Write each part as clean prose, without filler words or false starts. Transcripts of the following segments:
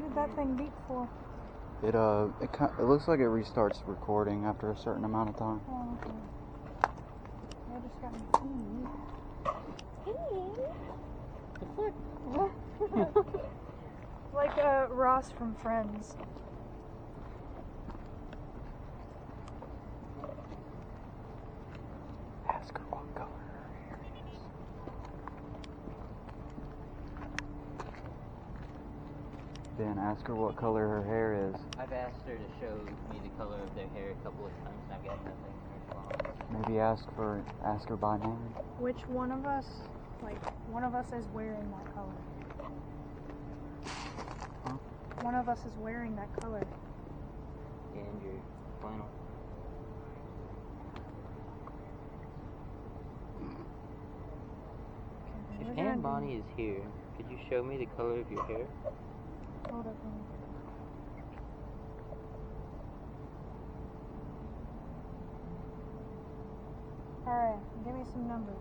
What did that thing beep for? It looks like it restarts recording after a certain amount of time. Oh, okay. I just got my tea. The fuck? Like Ross from Friends. Ask her what color her hair is. Ben, ask her what color her hair is. I've asked her to show me the color of their hair a couple of times and I've got nothing response. Maybe ask her by name. Which one of us, one of us is wearing that color? Huh? One of us is wearing that color. And your flannel. Okay, If we're Aunt gonna Bonnie is here, could you show me the color of your hair? Hold up. Alright, give me some numbers.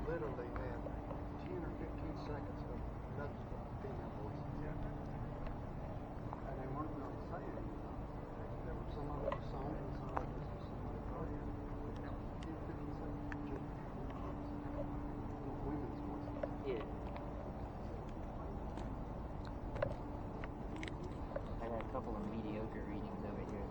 Literally have 10 or 15 seconds of nothing but female voices. Yeah. And they weren't going to say anything. There were some of it was sung and some of it was just somebody talking. 10, 15 seconds. Women's voices. Yeah. I got a couple of mediocre readings over here.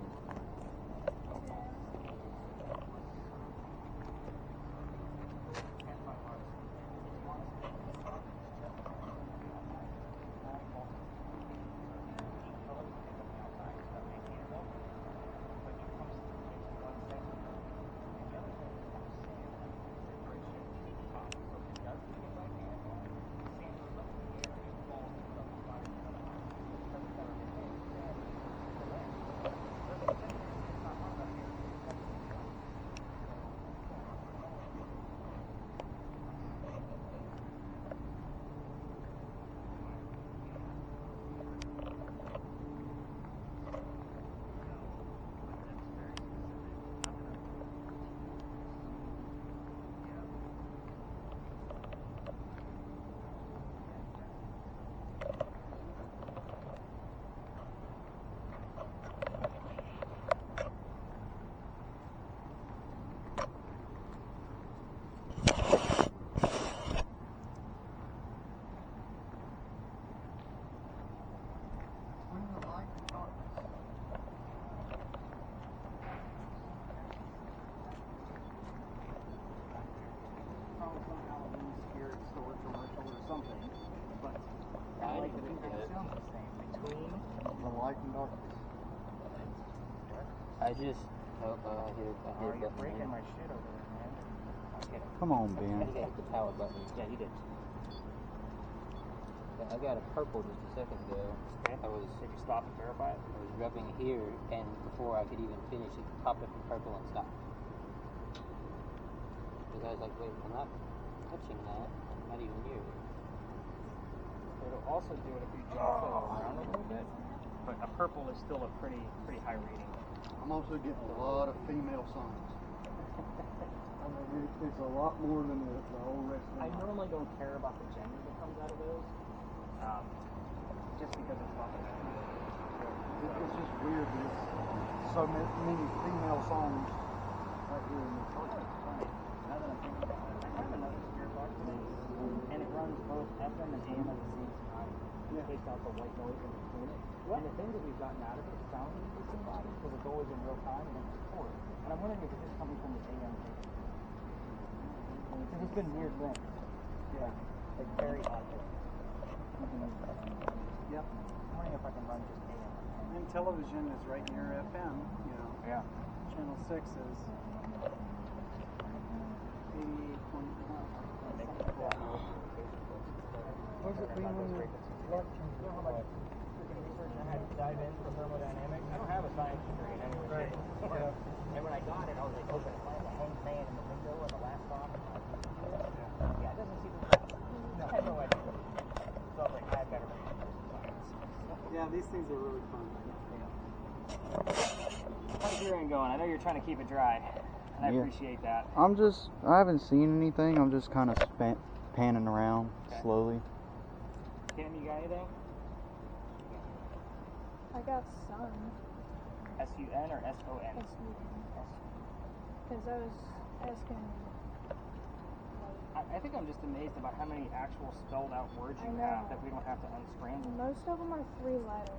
Something, but I like didn't it do that. sounds the same between the light and darkness. I just I hit You're breaking my shit over there, man. Okay. Come on, I Ben. think I hit the power button. Yeah, you did. I got a purple just a second ago. Okay. Did you stop and verify it? I was rubbing here, and before I could even finish, it popped up in purple and stopped. Because I was like, wait, I'm not touching that. I'm not even near it. It'll also do it if you jog it around a little bit, but a purple is still a pretty high reading. I'm also getting a lot of female songs. I mean, it's a lot more than the whole rest of the I night. normally don't care about the gender that comes out of those, just because it's not the gender. It's just weird. There's so many female songs right here in this part. Now that I'm thinking about it, I have another spirit box today, and it runs both FM and AM at the same time. It takes out the white noise in between it. And the thing that we've gotten out of it sounds the same body, because it's always in real time and it's recorded. And I'm wondering if it's just coming from the AM station. Because it's been weird things. Yeah. Like very odd things. Yep. I'm wondering if I can run just AM. And television is right near FM, you know. Yeah. Channel 6 is 88.1. Where's it being when you lunch and you know how much freaking research I had to dive in for thermodynamics? I don't have a science degree in any way, shape, or form. And when I got it, I was like, okay, if I have a hang fan in the window on the last stop, yeah, it doesn't seem to work. No. I had no idea. So I was like, I better read this science. Yeah, these things are really fun. Yeah. steering going? I know you're trying to keep it dry, and I Yeah. appreciate that. I haven't seen anything. I'm just kind of panning around Okay. slowly. Kim, you got anything? I got sun. S-U-N or S-O-N? S-U-N. Because I was asking, like, I think I'm just amazed about how many actual spelled out words I you know. have that we don't have to unscramble. most of them are 3 letters,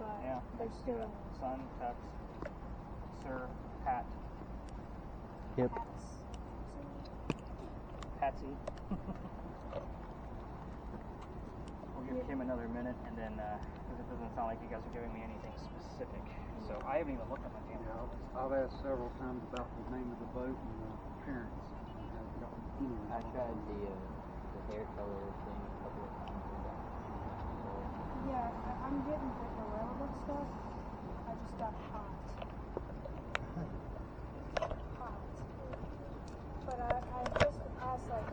but Yeah. they're still Son, Tux, Sir, Pat, Yep. hats. Patsy. We'll give Yeah. Kim another minute, and then, because it doesn't sound like you guys are giving me anything specific. So I haven't even looked at my camera. Yeah, I've asked several times about the name of the boat and the appearance. I haven't gotten any I response. tried the hair color thing a couple of times. Yeah, I'm getting the relevant stuff. I just got hot. Hot. But I just asked, like,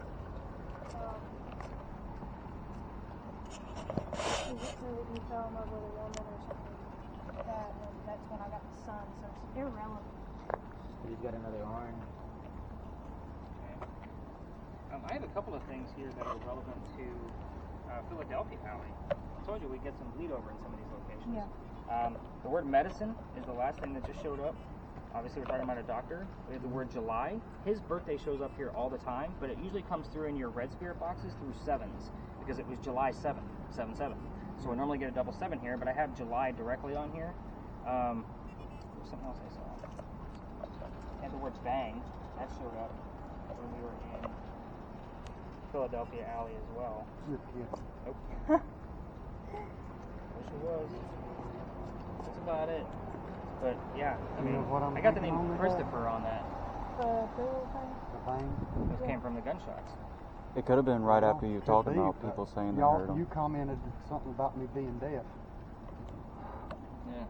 is it so that you fell in love with a woman or something like that? And that's when I got the sun, so it's irrelevant. He's got another orange. I have a couple of things here that are relevant to Philadelphia Alley. I told you we'd get some bleed over in some of these locations. Yeah. The word medicine is the last thing that just showed up. Obviously, we're talking about a doctor. We have the word July. His birthday shows up here all the time, but it usually comes through in your red spirit boxes through 7s because it was July 7th, 7/7. So we normally get a double 7 here, but I have July directly on here. There's something else I saw. And the word bang, that showed up when we were in Philadelphia Alley as well. You're kidding. Nope. Wish it was. That's about it. But yeah, I You mean, know what I'm I got the thinking name on that? Christopher on that. The bill thing? The bang. Those came from the gunshots. It could have been right Well, after you could talked be, about but people saying they y'all, heard them. you commented something about me being deaf. Yeah.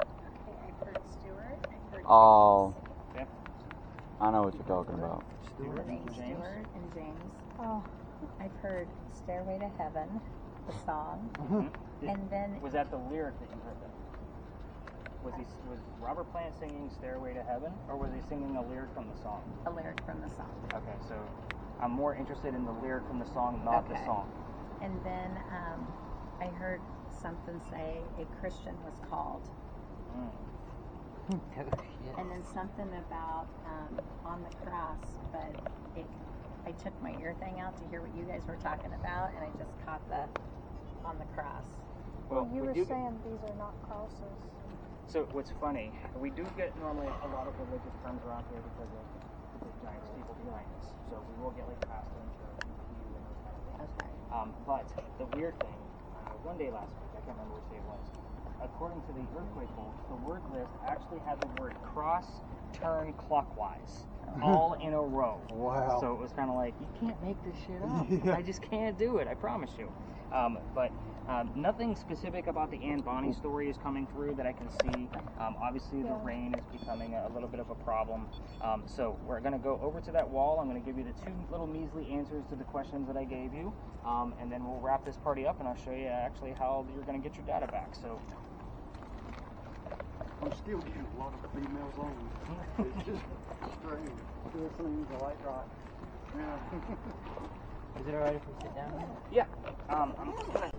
Okay, I've heard Stuart. I've heard Oh, Okay. I know what you're talking about. James. The name James. Stuart and James. Oh. I've heard Stairway to Heaven, the song, Mhm. and then Was that the lyric that you heard? That was Robert Plant singing "Stairway to Heaven," or was he singing a lyric from the song? a lyric from the song. Okay, so I'm more interested in the lyric from the song, not the Okay. song. And then I heard something say a Christian was called. And then something about on the cross, but I took my ear thing out to hear what you guys were talking about, and I just caught the on the cross. Well, you we were do- saying these are not crosses. So what's funny, we do get normally a lot of religious terms around here because of the big giant steeple behind us. So we will get like pastor and church and pew and those kind of things. Okay. But the weird thing, one day last week, I can't remember which day it was, according to the earthquake folks, the word list actually had the word cross, turn clockwise, all in a row. Wow. So it was kind of like, you can't make this shit up. Yeah. I just can't do it, I promise you. But nothing specific about the Anne Bonny story is coming through that I can see. Obviously, the Yeah. rain is becoming a little bit of a problem. So we're going to go over to that wall. I'm going to give you the 2 little measly answers to the questions that I gave you. And then we'll wrap this party up, and I'll show you actually how you're going to get your data back. So I'm still getting a lot of females on me. It's just strange. Listening to Light Rock. Yeah. Is it alright if we sit down? yeah, I'm just gonna...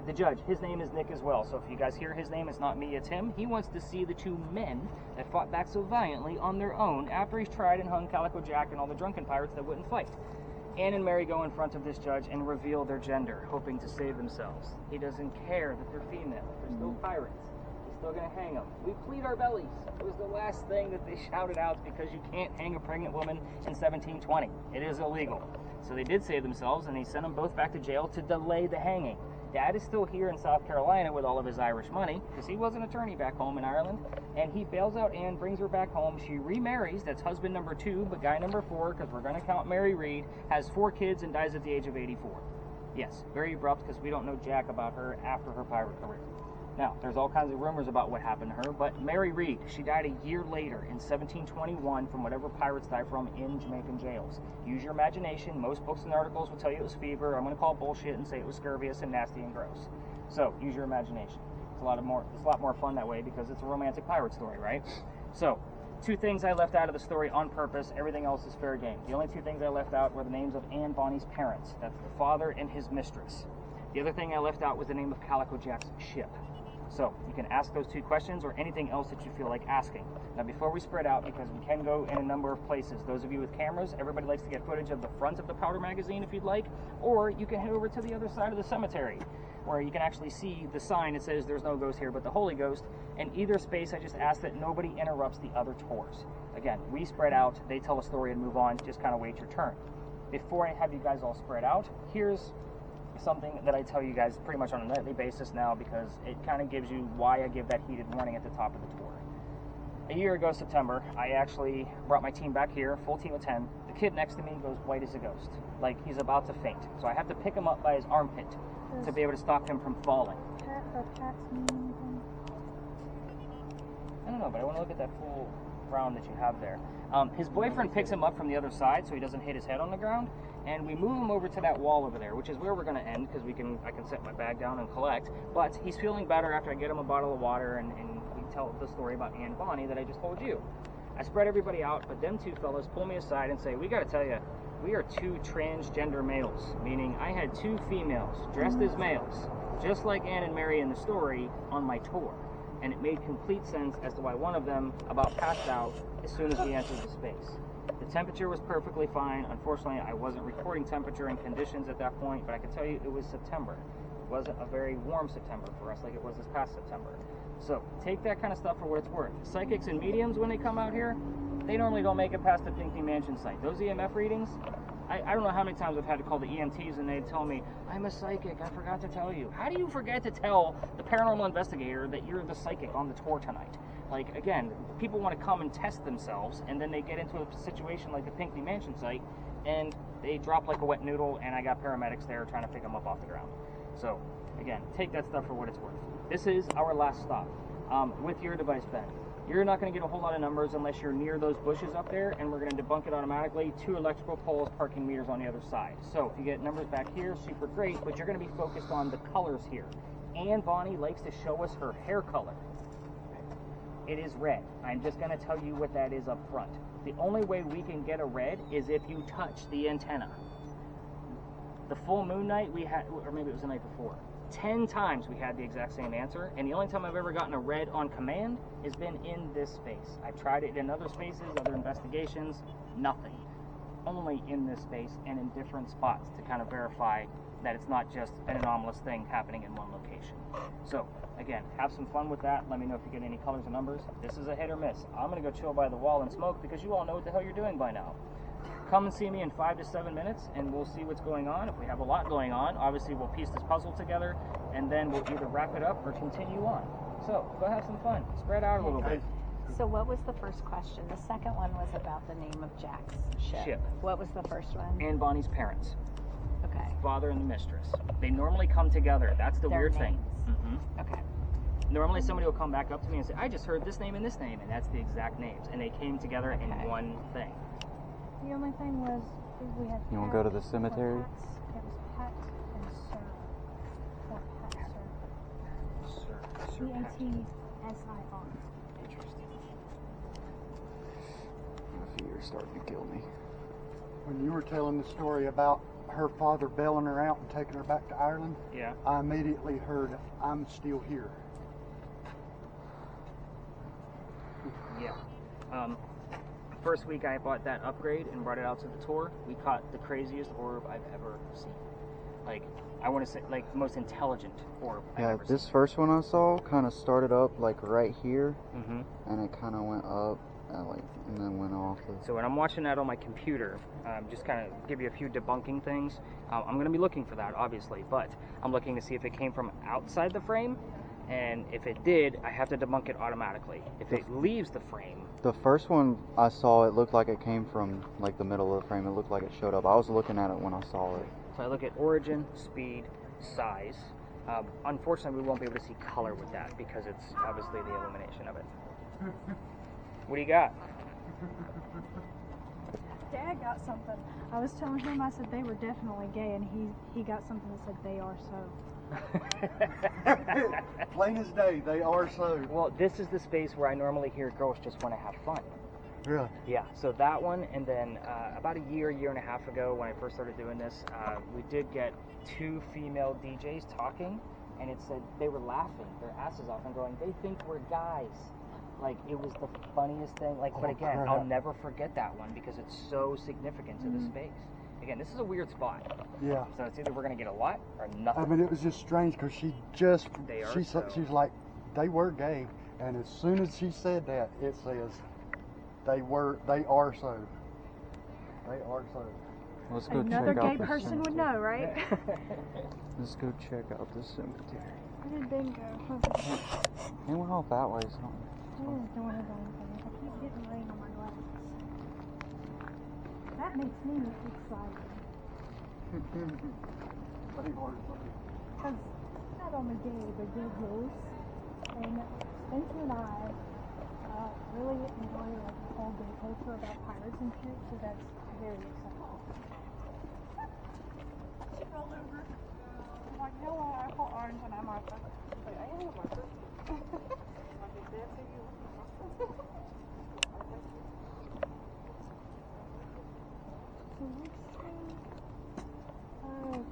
The judge, his name is Nick as well, so if you guys hear his name, it's not me, it's him. He wants to see the 2 men that fought back so valiantly on their own after he's tried and hung Calico Jack and all the drunken pirates that wouldn't fight. Anne and Mary go in front of this judge and reveal their gender, hoping to save themselves. He doesn't care that they're female. They're still pirates. He's still going to hang them. We plead our bellies. It was the last thing that they shouted out because you can't hang a pregnant woman in 1720. It is illegal. So they did save themselves, and they sent them both back to jail to delay the hanging. Dad is still here in South Carolina with all of his Irish money, because he was an attorney back home in Ireland, and he bails out Anne, brings her back home. She remarries. That's husband number 2, but guy number 4, because we're going to count Mary Reed, has 4 kids and dies at the age of 84. Yes, very abrupt, because we don't know jack about her after her pirate career. Now, there's all kinds of rumors about what happened to her, but Mary Reed, she died a year later in 1721 from whatever pirates die from in Jamaican jails. Use your imagination. Most books and articles will tell you it was fever. I'm going to call bullshit and say it was scurvious and nasty and gross. So, use your imagination. It's a lot more fun that way because it's a romantic pirate story, right? So, 2 things I left out of the story on purpose. Everything else is fair game. The only 2 things I left out were the names of Anne Bonny's parents. That's the father and his mistress. The other thing I left out was the name of Calico Jack's ship. So you can ask those 2 questions or anything else that you feel like asking. Now before we spread out, because we can go in a number of places, those of you with cameras, everybody likes to get footage of the front of the powder magazine if you'd like, or you can head over to the other side of the cemetery where you can actually see the sign that says there's no ghost here but the Holy Ghost. In either space, I just ask that nobody interrupts the other tours. Again, we spread out, they tell a story and move on, just kind of wait your turn. Before I have you guys all spread out, here's something that I tell you guys pretty much on a nightly basis now because it kind of gives you why I give that heated warning at the top of the tour. A year ago, September, I actually brought my team back here, full team of 10. The kid next to me goes white as a ghost, like he's about to faint. So I have to pick him up by his armpit to be able to stop him from falling. Cat or cats mean anything? I don't know, but I want to look at that full round that you have there. His boyfriend picks him up from the other side so he doesn't hit his head on the ground, and we move him over to that wall over there, which is where we're going to end because I can set my bag down and collect. But he's feeling better after I get him a bottle of water and we tell the story about Anne Bonny that I just told you. I spread everybody out, but them 2 fellas pull me aside and say, we got to tell you, we are 2 transgender males, meaning I had 2 females dressed as males, just like Anne and Mary in the story, on my tour. And it made complete sense as to why one of them about passed out as soon as we entered the space. The temperature was perfectly fine. Unfortunately, I wasn't recording temperature and conditions at that point, but I can tell you it was September. It wasn't a very warm September for us like it was this past September. So take that kind of stuff for what it's worth. Psychics and mediums, when they come out here, they normally don't make it past the Pinckney Mansion site. Those EMF readings, I don't know how many times I've had to call the EMTs and they tell me, I'm a psychic, I forgot to tell you. How do you forget to tell the paranormal investigator that you're the psychic on the tour tonight? Like, again, people want to come and test themselves, and then they get into a situation like the Pinckney Mansion site, and they drop like a wet noodle, and I got paramedics there trying to pick them up off the ground. So, again, take that stuff for what it's worth. This is our last stop with your device, Ben. You're not going to get a whole lot of numbers unless you're near those bushes up there, and we're going to debunk it automatically. 2 electrical poles, parking meters on the other side. So if you get numbers back here, super great, but you're going to be focused on the colors here. Anne Bonny likes to show us her hair color. It is red. I'm just going to tell you what that is up front. The only way we can get a red is if you touch the antenna. The full moon night we had, or maybe it was the night before, 10 times we had the exact same answer, and the only time I've ever gotten a red on command has been in this space. I've tried it in other spaces, other investigations, nothing. Only in this space and in different spots to kind of verify that it's not just an anomalous thing happening in one location. So, again, have some fun with that. Let me know if you get any colors and numbers. This is a hit or miss. I'm going to go chill by the wall and smoke because you all know what the hell you're doing by now. Come and see me in 5 to 7 minutes, and we'll see what's going on. If we have a lot going on, obviously we'll piece this puzzle together, and then we'll either wrap it up or continue on. So, go have some fun. Spread out a little bit. So what was the first question? The second one was about the name of Jack's ship. What was the first one? Anne Bonny's parents. Okay. Father and the mistress. They normally come together. That's the Their weird names. thing. Okay. Normally somebody will come back up to me and say, I just heard this name and this name, and that's the exact names. And they came together in one thing. The only thing was we had. You want to go to the cemetery? It was Pat and Sir. Or Pat Sir. P-A-T-S-I-R. Interesting. My feet are starting to kill me. When you were telling the story about her father bailing her out and taking her back to Ireland, Yeah. I immediately heard, I'm still here. Yeah. First week I bought that upgrade and brought it out to the tour. We caught the craziest orb I've ever seen. Like, I want to say, like, the most intelligent orb I've Yeah, ever this seen. first one I saw kind of started up like right here, Mm-hmm. and it kind of went up, and then went off. So when I'm watching that on my computer, just kind of give you a few debunking things. I'm going to be looking for that, obviously, but I'm looking to see if it came from outside the frame, and if it did, I have to debunk it automatically. If it leaves the frame, The first one I saw, it looked like it came from like the middle of the frame. It looked like it showed up. I was looking at it when I saw it. so I look at origin, speed, size. Unfortunately, we won't be able to see color with that because it's obviously the illumination of it. What do you got? Dad got something. I was telling him, I said they were definitely gay, and he got something that said they are so. Plain as day, they are so. Well, this is the space where I normally hear girls just want to have fun. Really? Yeah, so that one, and then about a year and a half ago when I first started doing this, we did get 2 female DJs talking, and it said they were laughing their asses off and going, they think we're guys. Like, it was the funniest thing. Like, but again, crap. I'll never forget that one because it's so significant to the space. Again, this is a weird spot. Yeah. So it's either we're going to get a lot or nothing. I mean, it was just strange because she's she's like, they were gay, and as soon as she said that, it says they are so. They are so. Let's go Another check gay out the person would cemetery. know, right? Let's go check out the cemetery. Where did Ben go? He went off that way, so. I keep getting rain on my glasses. That makes me excited. Because not only gay, but good hosts. And Spencer and I really enjoy like the whole gay culture about pirates and shit, so that's very exciting. She rolled over. I'm like, yellow, apple, orange, and I'm Martha. She's like, I am Martha. I'm like, is that who you looking for? So let's see.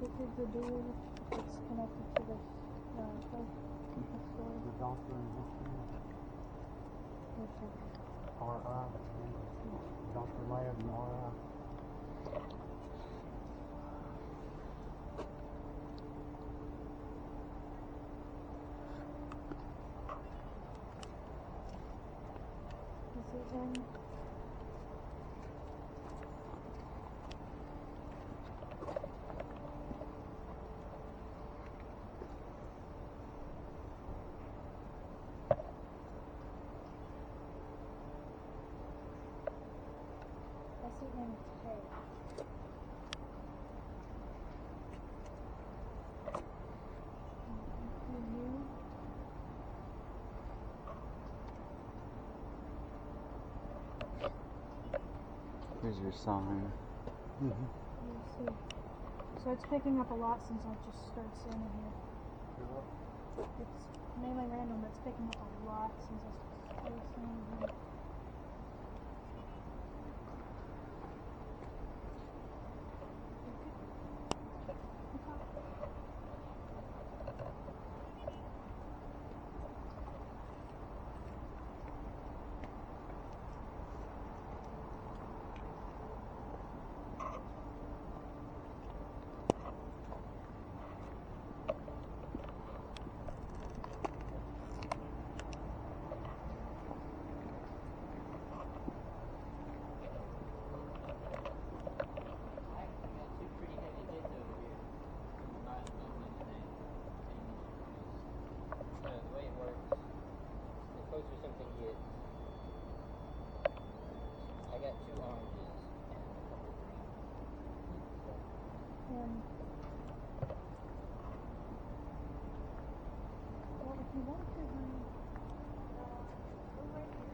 This is the door that's connected to this place. This door. The doctor and history. R.I. Dr. Ladd and R.I. Is it in? That's it in K. Here's your sign. You see. So it's picking up a lot since I just started standing here. It's mainly random, but it's picking up a lot since I started standing here. And well, if you want to go right here.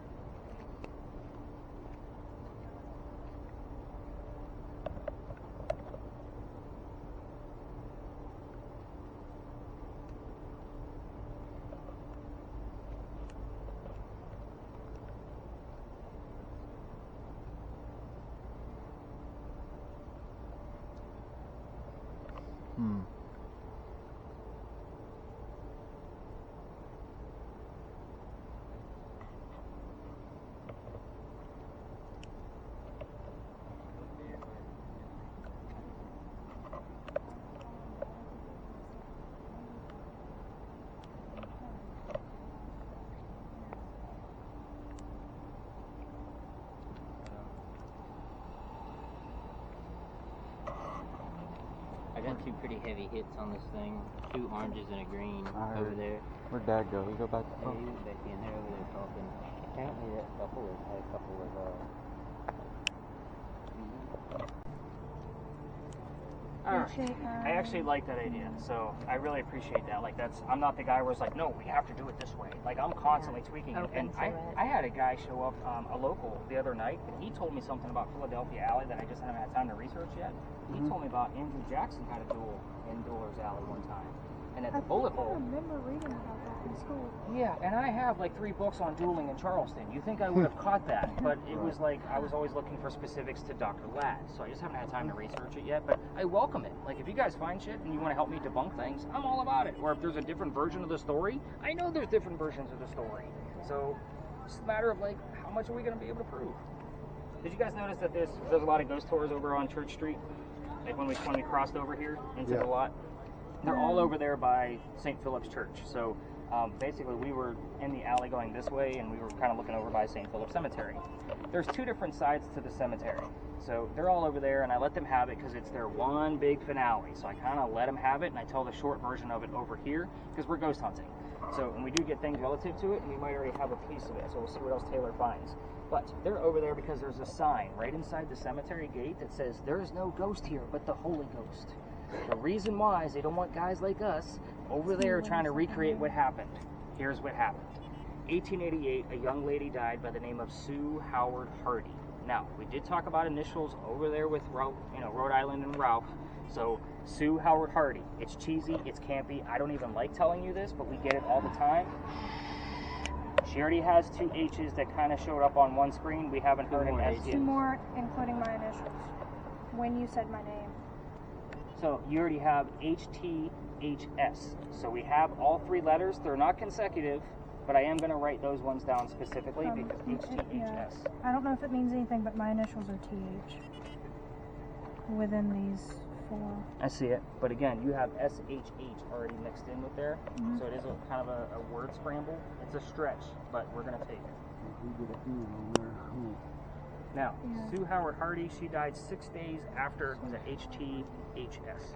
I got 2 pretty heavy hits on this thing. 2 oranges and a green over there. Where'd Dad go? He go back to Hey, he was back in there over there talking. Apparently that couple has had a couple of I actually like that idea, so I really appreciate that. Like, I'm not the guy where it's like, no, we have to do it this way. Like, I'm constantly tweaking it. Open And to I it. had a guy show up, a local, the other night, and he told me something about Philadelphia Alley that I just haven't had time to research yet. He told me about Andrew Jackson had a duel in Dueler's Alley one time. and it's a bullet I hole. remember reading about that in school. Yeah, and I have like 3 books on dueling in Charleston. You think I would have caught that, but it was like I was always looking for specifics to Dr. Ladd, so I just haven't had time to research it yet, but I welcome it. Like, if you guys find shit and you want to help me debunk things, I'm all about it. Or if there's a different version of the story, I know there's different versions of the story. So it's a matter of, like, how much are we going to be able to prove? Did you guys notice that there's a lot of ghost tours over on Church Street? Like when we crossed over here into the lot? They're all over there by St. Philip's Church. So basically we were in the alley going this way, and we were kind of looking over by St. Philip's Cemetery. There's 2 different sides to the cemetery. So they're all over there, and I let them have it because it's their one big finale. So I kind of let them have it, and I tell the short version of it over here because we're ghost hunting. So, and we do get things relative to it, and we might already have a piece of it. So we'll see what else Taylor finds. But they're over there because there's a sign right inside the cemetery gate that says, "There is no ghost here but the Holy Ghost." The reason why is they don't want guys like us over there trying to recreate what happened. Here's what happened. 1888, a young lady died by the name of Sue Howard Hardy. Now, we did talk about initials over there with Rhode Island and Ralph. So, Sue Howard Hardy. It's cheesy, it's campy. I don't even like telling you this, but we get it all the time. She already has 2 H's that kind of showed up on one screen. We haven't heard an S 2 yet. more, including my initials. When you said my name. So you already have HTHS. So we have all 3 letters. They're not consecutive, but I am going to write those ones down specifically because HTHS. Yeah. I don't know if it means anything, but my initials are TH within these 4. I see it. But again, you have SHH already mixed in with there. So it is kind of a word scramble. It's a stretch, but we're going to take it. We get a E on there. Now, Sue Howard Hardy, she died 6 days after the HTHS.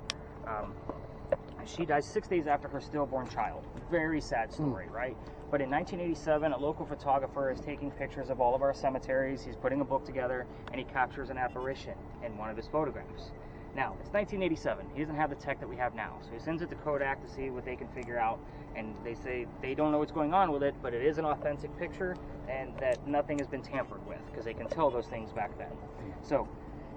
She died 6 days after her stillborn child. Very sad story, right? But in 1987, a local photographer is taking pictures of all of our cemeteries. He's putting a book together, and he captures an apparition in one of his photographs. Now, it's 1987. He doesn't have the tech that we have now. So he sends it to Kodak to see what they can figure out. And they say they don't know what's going on with it, but it is an authentic picture and that nothing has been tampered with because they can tell those things back then. So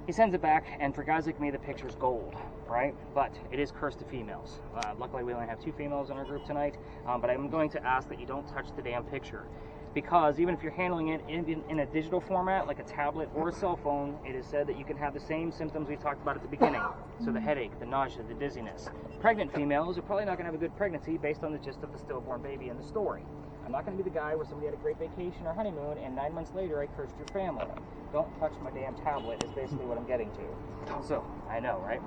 he sends it back, and for guys like me, the picture's gold, right? But it is cursed to females. Luckily, we only have 2 females in our group tonight, but I'm going to ask that you don't touch the damn picture. Because even if you're handling it in a digital format, like a tablet or a cell phone, it is said that you can have the same symptoms we talked about at the beginning. So the headache, the nausea, the dizziness. Pregnant females are probably not going to have a good pregnancy based on the gist of the stillborn baby in the story. I'm not going to be the guy where somebody had a great vacation or honeymoon and 9 months later I cursed your family. Don't touch my damn tablet is basically what I'm getting to. So, I know, right?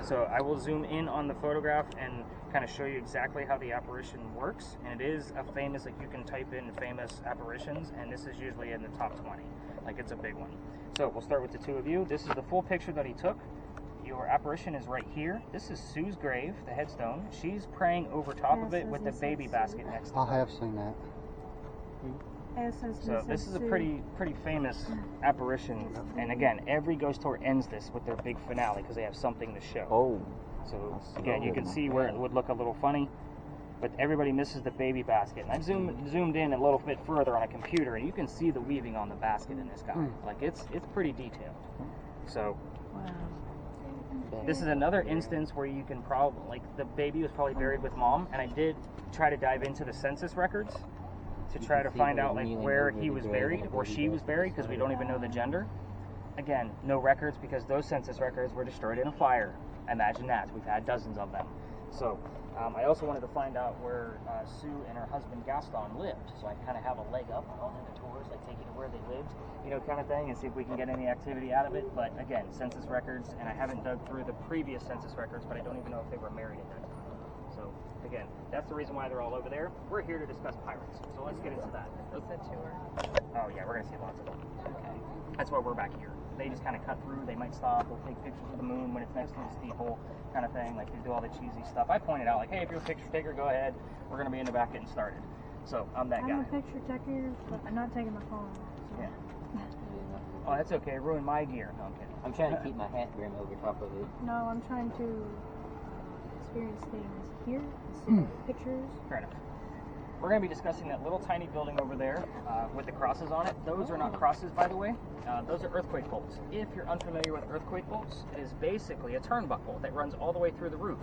So I will zoom in on the photograph and kind of show you exactly how the apparition works. And it is a famous, like you can type in famous apparitions, and this is usually in the top 20. Like it's a big one. So we'll start with the 2 of you. This is the full picture that he took. Your apparition is right here. This is Sue's grave, the headstone. She's praying over top of it with the baby basket next to her. I have seen that. So this is a pretty famous apparition, and again, every ghost tour ends this with their big finale because they have something to show. Oh. So again, you can see where it would look a little funny, but everybody misses the baby basket. And I've zoomed in a little bit further on a computer, and you can see the weaving on the basket in this guy. Like it's pretty detailed. So this is another instance where you can probably, like, the baby was probably buried with mom, and I did try to dive into the census records to try to find out like where he was buried or she was buried because we don't even know the gender. Again, no records because those census records were destroyed in a fire. Imagine that. We've had dozens of them. So I also wanted to find out where Sue and her husband Gaston lived, so I kind of have a leg up on the tours, like take you to where they lived, you know, kind of thing, and see if we can get any activity out of it. But again, census records, and I haven't dug through the previous census records, but I don't even know if they were married at that time. So again, that's the reason why they're all over there. We're here to discuss pirates, so let's get into that. What's the tour? Oh yeah, we're gonna see lots of them. Okay. That's why we're back here. They just kind of cut through. They might stop. They'll take pictures of the moon when it's next to the steeple, kind of thing. Like they do all the cheesy stuff. I pointed out, like, hey, if you're a picture taker, go ahead. We're gonna be in the back getting started. So I'm that guy. I'm a picture taker, but I'm not taking my phone. So. Yeah. Oh, that's okay. It ruined my gear. No, I'm kidding. I'm trying to keep my hat brim over top of it. No, I'm trying to experience things here, see pictures. Fair enough. We're going to be discussing that little tiny building over there with the crosses on it. Those are not crosses, by the way. Those are earthquake bolts. If you're unfamiliar with earthquake bolts, it is basically a turnbuckle that runs all the way through the roof.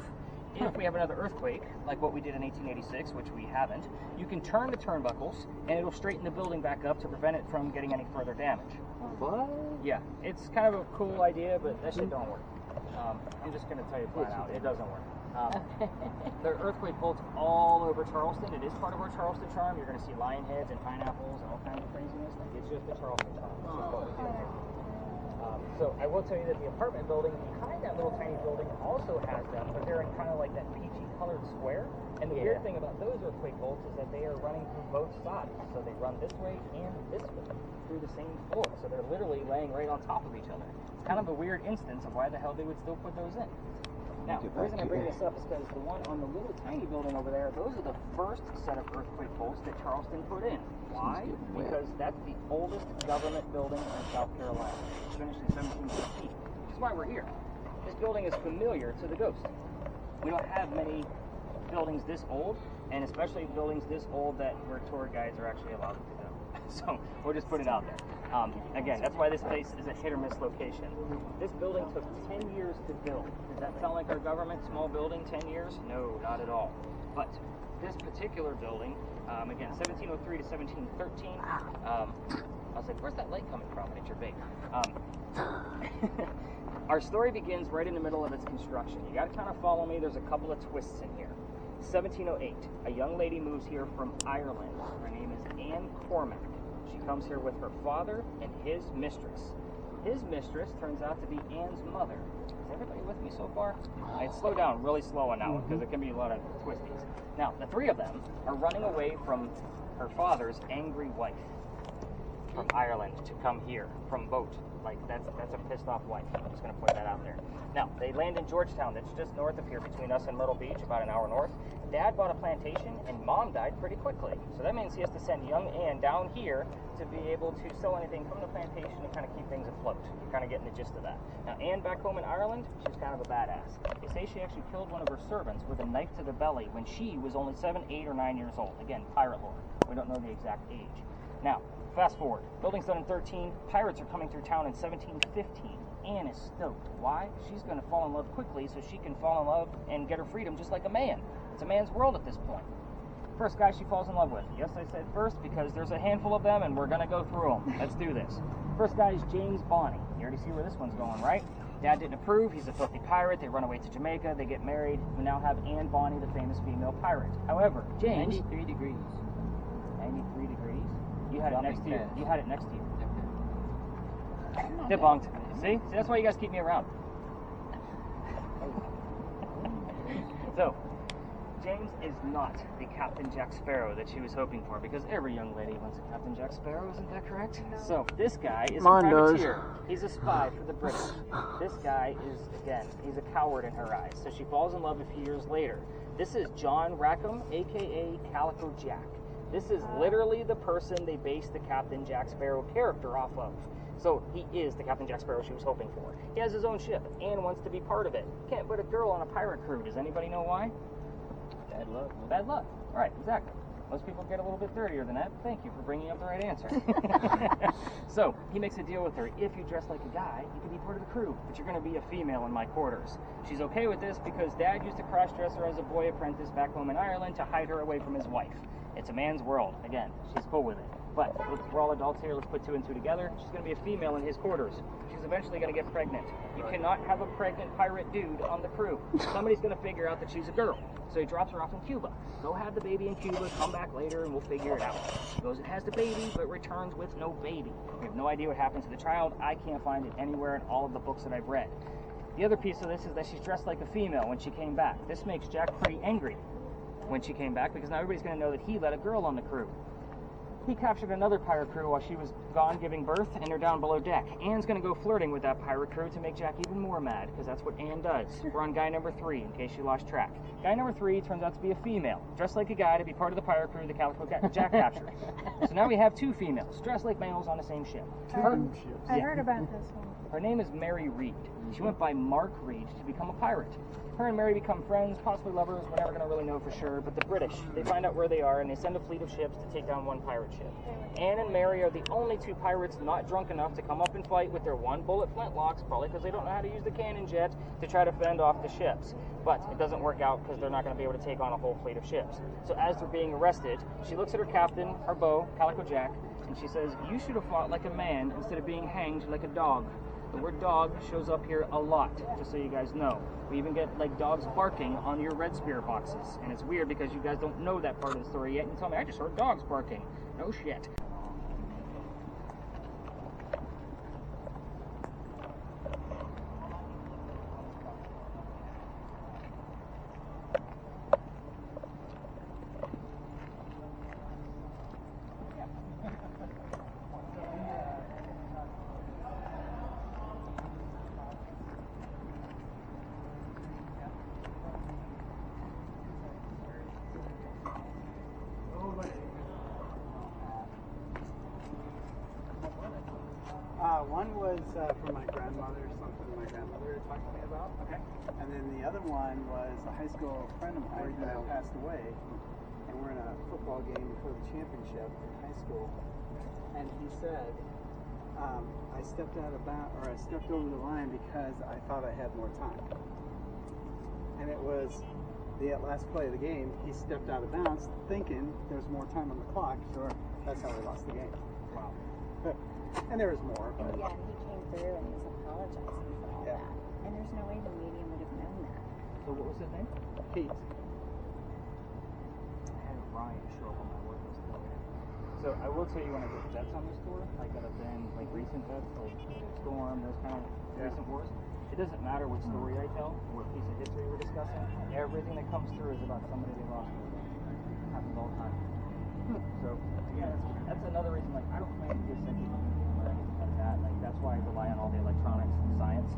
if we have another earthquake, like what we did in 1886, which we haven't, you can turn the turnbuckles and it'll straighten the building back up to prevent it from getting any further damage. What? Yeah, it's kind of a cool idea, but that shit don't work. I'm just going to tell you flat out, it doesn't work. There are earthquake bolts all over Charleston. It is part of our Charleston charm. You're going to see lion heads and pineapples and all kinds of craziness. Like, it's just the Charleston charm. It's just what we do here. So I will tell you that the apartment building behind that little tiny building also has them, but they're in kind of like that peachy colored square. And the weird thing about those earthquake bolts is that they are running through both sides. So they run this way and this way through the same floor. So they're literally laying right on top of each other. It's kind of a weird instance of why the hell they would still put those in. Now, the reason I bring this up is because the one on the little tiny building over there, those are the first set of earthquake bolts that Charleston put in. Why? Because that's the oldest government building in South Carolina. It was finished in 1715, which is why we're here. This building is familiar to the ghost. We don't have many buildings this old, and especially buildings this old that where tour guides are actually allowed to go. So we'll just put it out there. Again, that's why this place is a hit or miss location. This building took 10 years to build. Does that sound like our government? Small building, 10 years? No, not at all. But this particular building, again, 1703 to 1713. I was like, where's that light coming from? And it's your bait. Our story begins right in the middle of its construction. You got to kind of follow me. There's a couple of twists in here. 1708, a young lady moves here from Ireland. Her name is Anne Cormack. She comes here with her father and his mistress. His mistress turns out to be Anne's mother. Is everybody with me so far? I'd slow down really slow on that one because it can be a lot of twisties. Now, the three of them are running away from her father's angry wife from Ireland to come here from boat. Like, that's a pissed off wife. I'm just going to point that out there. Now, they land in Georgetown. That's just north of here between us and Myrtle Beach, about an hour north. Dad bought a plantation, and Mom died pretty quickly. So that means he has to send young Anne down here to be able to sell anything from the plantation and kind of keep things afloat. You're kind of getting the gist of that. Now, Anne back home in Ireland, she's kind of a badass. They say she actually killed one of her servants with a knife to the belly when she was only 7, 8, or 9 years old. Again, pirate lore. We don't know the exact age. Now, fast forward. Building's done in 13. Pirates are coming through town in 1715. Anne is stoked. Why? She's going to fall in love quickly so she can fall in love and get her freedom just like a man. It's a man's world at this point. First guy she falls in love with. Yes, I said first because there's a handful of them and we're going to go through them. Let's do this. First guy is James Bonney. You already see where this one's going, right? Dad didn't approve. He's a filthy pirate. They run away to Jamaica. They get married. We now have Anne Bonney, the famous female pirate. However, James... 93 degrees. 93 degrees? You had it next to you. You had it next to you. Okay. Debunked. See, that's why you guys keep me around. So, James is not the Captain Jack Sparrow that she was hoping for, because every young lady wants a Captain Jack Sparrow, isn't that correct? So, this guy is a privateer. He's a spy for the British. This guy is, again, he's a coward in her eyes. So she falls in love a few years later. This is John Rackham, a.k.a. Calico Jack. This is literally the person they based the Captain Jack Sparrow character off of. So he is the Captain Jack Sparrow she was hoping for. He has his own ship. Anne wants to be part of it. Can't put a girl on a pirate crew. Does anybody know why? Bad luck. Bad luck. Right, exactly. Most people get a little bit dirtier than that. Thank you for bringing up the right answer. So he makes a deal with her. If you dress like a guy, you can be part of the crew, but you're going to be a female in my quarters. She's okay with this because Dad used to cross-dress her as a boy apprentice back home in Ireland to hide her away from his wife. It's a man's world. Again, she's cool with it. But we're all adults here. Let's put 2 and 2 together. She's going to be a female in his quarters. She's eventually going to get pregnant. You cannot have a pregnant pirate dude on the crew. Somebody's going to figure out that she's a girl. So he drops her off in Cuba. Go have the baby in Cuba. Come back later and we'll figure it out. She goes and has the baby, but returns with no baby. We have no idea what happened to the child. I can't find it anywhere in all of the books that I've read. The other piece of this is that she's dressed like a female when she came back. This makes Jack pretty angry when she came back because now everybody's going to know that he let a girl on the crew. He captured another pirate crew while she was gone giving birth, and they're down below deck. Anne's going to go flirting with that pirate crew to make Jack even more mad, because that's what Anne does. We're on guy number 3, in case you lost track. Guy number 3 turns out to be a female, dressed like a guy to be part of the pirate crew the Calico Jack captured. So now we have 2 females, dressed like males on the same ship. I heard about this one. Her name is Mary Reed. She went by Mark Reed to become a pirate. Her and Mary become friends, possibly lovers. We're never going to really know for sure. But the British, they find out where they are, and they send a fleet of ships to take down one pirate ship. Anne and Mary are the only two pirates not drunk enough to come up and fight with their one-bullet flintlocks, probably because they don't know how to use the cannon jet, to try to fend off the ships. But it doesn't work out because they're not going to be able to take on a whole fleet of ships. So as they're being arrested, she looks at her captain, her beau, Calico Jack, and she says, "You should have fought like a man instead of being hanged like a dog." The word dog shows up here a lot, just so you guys know. We even get like dogs barking on your red spirit boxes. And it's weird because you guys don't know that part of the story yet. And you tell me, I just heard dogs barking. No shit. One was from my grandmother, something my grandmother had talked to me about. Okay. And then the other one was a high school friend of mine that passed away. And we're in a football game before the championship in high school. And he said, I stepped out of I stepped over the line because I thought I had more time. And it was the last play of the game. He stepped out of bounds thinking there was more time on the clock. Sure. That's how we lost the game. Wow. And there was more. But Yeah, he came through and he was apologizing for all that. And there's no way the medium would have known that. So what was his name? Pete. I had Ryan show up on my work list today. So I will tell you when I get deaths on this tour, like that have been like recent deaths, like Storm, those kind of recent wars. It doesn't matter which story I tell, what piece of history we're discussing. Everything that comes through is about somebody they lost. It happens all the time. So yeah, that's another reason. Like I don't claim to be a psychic or anything like that. Like that's why I rely on all the electronics and science.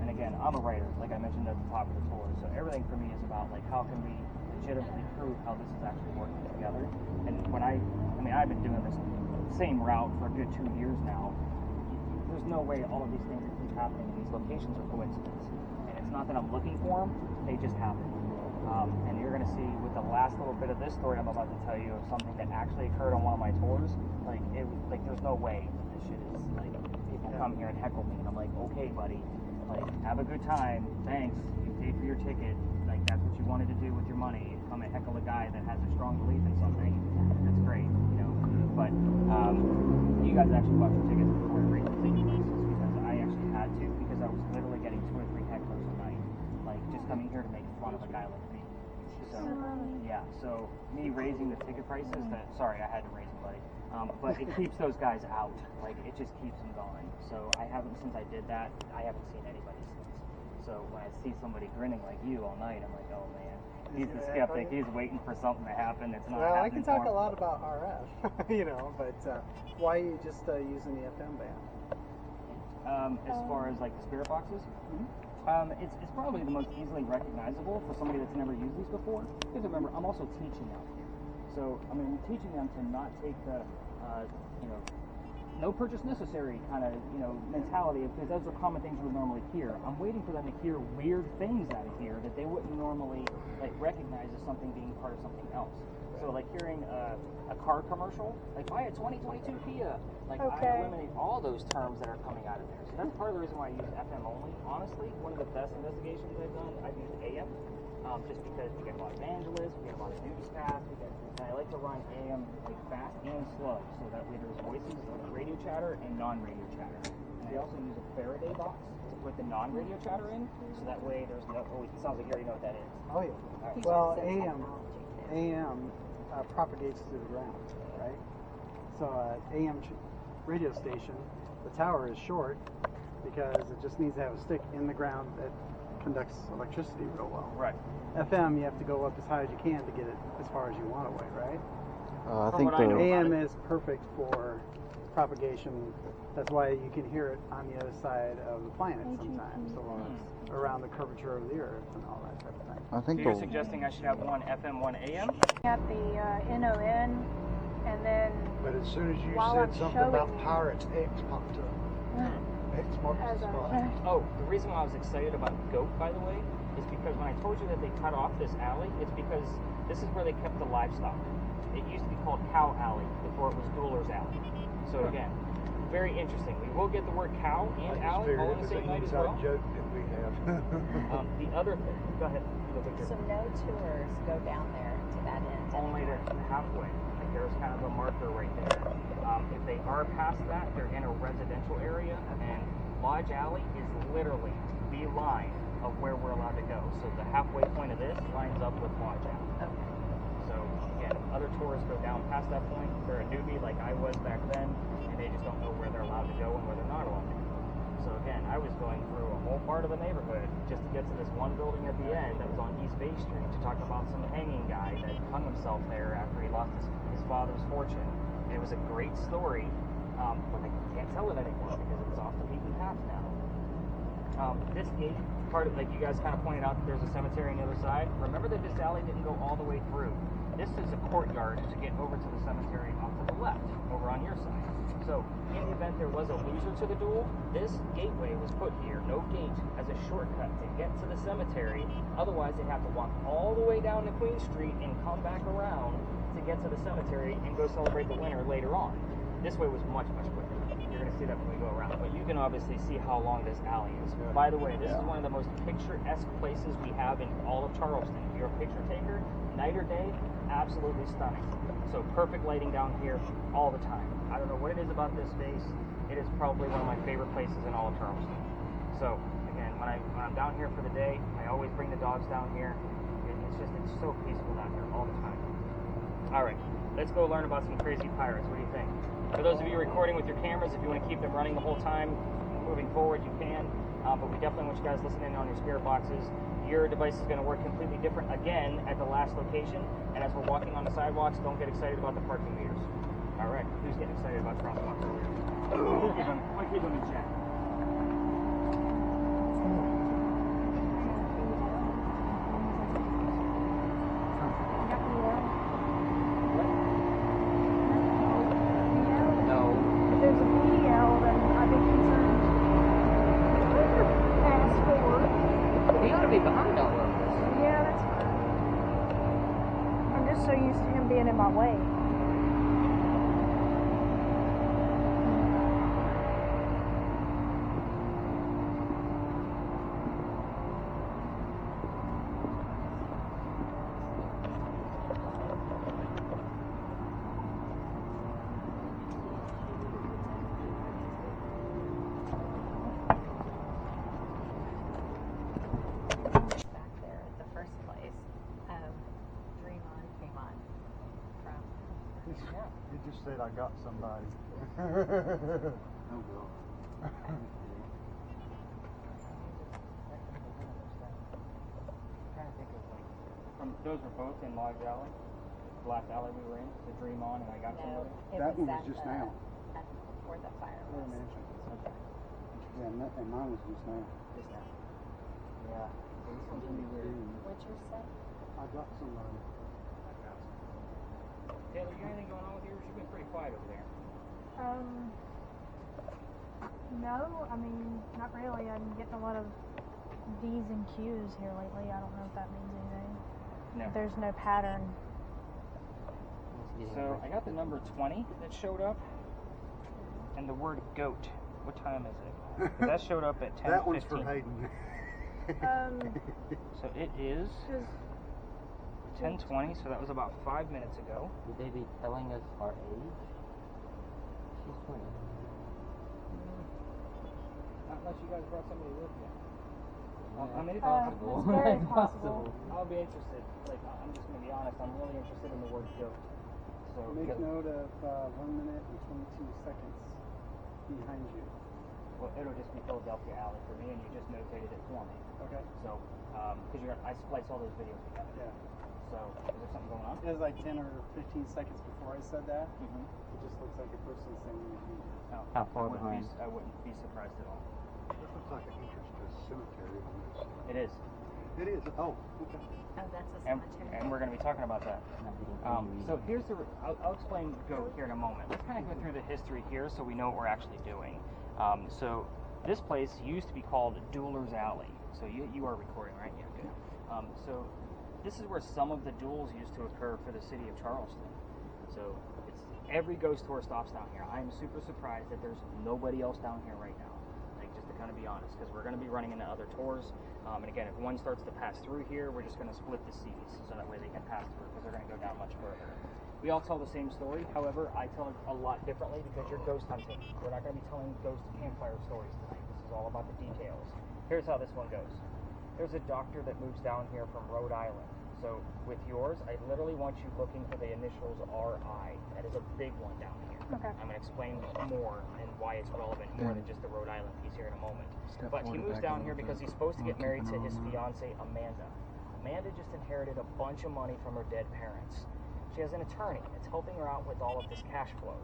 And again, I'm a writer, like I mentioned at the top of the tour. So everything for me is about like how can we legitimately prove how this is actually working together. And when I've been doing this same route for a good 2 years now. There's no way all of these things that keep happening in these locations are coincidence. And it's not that I'm looking for them; they just happen. And you're going to see with the last little bit of this story I'm about to tell you of something that actually occurred on one of my tours. Like there's no way that this shit is like people come here and heckle me, and I'm like, okay, buddy, like have a good time, thanks, you paid for your ticket, like that's what you wanted to do with your money. Come and heckle a guy that has a strong belief in something, that's great, you know. But you guys actually bought your tickets before I raised the ticket prices because I actually had to, because I was literally getting 2 or 3 hecklers a night, like just coming here to make fun of a guy like me. So yeah, so me raising the ticket prices, sorry, I had to raise them, buddy. But it keeps those guys out. Like it just keeps them going. So I haven't, since I did that, I haven't seen anybody since. So when I see somebody grinning like you all night, I'm like, oh man, he's the skeptic. He's waiting for something to happen. It's not happening. Well, I can talk a lot about RF, you know, but why are you just using the FM band? As far as like the spirit boxes, it's probably the most easily recognizable for somebody that's never used these before. Because remember, I'm also teaching out here, so I'm teaching them to not take the, no purchase necessary kind of, mentality, because those are common things you would normally hear. I'm waiting for them to hear weird things out of here that they wouldn't normally like recognize as something being part of something else. So like hearing a car commercial, like buy a 2022 Kia, like I eliminate all those terms that are coming out of there. So that's part of the reason why I use FM only. Honestly, one of the best investigations I've done, I've used AM, just because we get a lot of evangelists, we get a lot of newscasts, and I like to run AM like fast and slow, so that way there's voices like radio chatter and non-radio chatter. And I also use a Faraday box to put the non-radio chatter in, so that way there's no. Oh, it sounds like you already know what that is. Oh yeah. Right. Well, AM propagates through the ground, right? So AM radio station, the tower is short because it just needs to have a stick in the ground that conducts electricity real well. Right. FM, you have to go up as high as you can to get it as far as you want away, right? I think the AM is perfect for propagation. That's why you can hear it on the other side of the planet sometimes, around the curvature of the Earth and all that type of thing. I think So you're suggesting I should have one FM, one AM? At the NON, and then But as soon as you While said I'm something about showing you- pirates, X popped up. X marks as the a spot. Oh, the reason why I was excited about GOAT, by the way, is because when I told you that they cut off this alley, it's because this is where they kept the livestock. it used to be called Cow Alley before it was Dueler's Alley. So again, very interesting. We will get the word cow and alley all in the same night as well. Joke that we have. The other thing, go ahead. So no tours go down there to that end. Only to halfway. Like there's kind of a marker right there. If they are past that, they're in a residential area, and Lodge Alley is literally the line of where we're allowed to go. So the halfway point of this lines up with Lodge Alley. Okay. So again, other tourists go down past that point. They're a newbie like I was back then, and they just don't know where they're allowed to go and where they're not allowed to go. So again, I was going through a whole part of the neighborhood just to get to this one building at the end that was on East Bay Street to talk about some hanging guy that hung himself there after he lost his father's fortune. And it was a great story, but I can't tell it anymore because it's off the beaten path now. This gate, part of, like you guys kind of pointed out that there's a cemetery on the other side. Remember that this alley didn't go all the way through. This is a courtyard to get over to the cemetery off to the left, over on your side. So, in the event there was a loser to the duel, this gateway was put here, no gate, as a shortcut to get to the cemetery. Otherwise, they'd have to walk all the way down to Queen Street and come back around to get to the cemetery and go celebrate the winner later on. This way was much, much quicker. You're going to see that when we go around. But you can obviously see how long this alley is. By the way, this is one of the most picturesque places we have in all of Charleston. If you're a picture taker, night or day, absolutely stunning. So perfect lighting down here all the time. I don't know what it is about this space. It is probably one of my favorite places in all of Charleston. So again, when I'm down here for the day, I always bring the dogs down here. It's so peaceful down here all the time. All right, let's go learn about some crazy pirates. What do you think? For those of you recording with your cameras, if you want to keep them running the whole time, moving forward, you can. But we definitely want you guys listening on your spirit boxes. Your device is going to work completely different again at the last location. And as we're walking on the sidewalks, don't get excited about the parking meters. All right, who's getting excited about crosswalks earlier? I'll keep them in check. So used to him being in my way. Back there at the first place, Dream On came on from. He just said I got somebody. Oh, well. Those were both in Lodge Alley. The last alley we were in, the Dream On, and I got somebody. That one was just now. Before the fire Where was. mansion. Okay. Yeah, and mine was just now. Just now. Yeah. This one's gonna be weird. What'd you say? I got somebody. Taylor, you got anything going on with yours? You've been pretty quiet over there. No, I mean, not really. I'm getting a lot of D's and Q's here lately. I don't know if that means anything. No. There's no pattern. So I got the number 20 that showed up, and the word goat. What time is it? 'Cause that showed up at 10:15. That one's for Hayden. So it is 10:20. So that was about 5 minutes ago. Would they be telling us our age? She's 20. Not unless you guys brought somebody with you. Yeah, I mean, it's possible. It's very It's possible. I'll be interested. Like, I'm just gonna be honest. I'm really interested in the word goat. So Make note of 1 minute and 22 seconds behind you. well, it'll just be Philadelphia Alley for me, and you just notated it for me. Okay. So, because I splice all those videos together. Yeah. So, is there something going on? It was like 10 or 15 seconds before I said that. Mm-hmm. It just looks like a person saying it. Oh, How far behind? I wouldn't be surprised at all. This looks like an entrance to a cemetery on this. It is. It is. Oh, okay. Oh, that's a And, cemetery. and we're going to be talking about that. So here's I'll explain goat here in a moment. Let's kind of go through the history here so we know what we're actually doing. So this place used to be called Dueler's Alley. So you are recording, right? Yeah, good. So this is where some of the duels used to occur for the city of Charleston. So it's every ghost tour stops down here. I'm super surprised that there's nobody else down here right now. Like, just to kind of be honest, because we're going to be running into other tours. And again, if one starts to pass through here, we're just going to split the seas so that way they can pass through because they're going to go down much further. We all tell the same story. However, I tell it a lot differently because you're ghost hunting. We're not going to be telling ghost campfire stories tonight. This is all about the details. Here's how this one goes. There's a doctor that moves down here from Rhode Island. So with yours, I literally want you looking for the initials RI. That is a big one down here. Okay. I'm going to explain more and why it's relevant more than just the Rhode Island piece here in a moment. But he moves down here because he's supposed to get married to his fiancée, Amanda. Amanda just inherited a bunch of money from her dead parents. She has an attorney that's helping her out with all of this cash flow.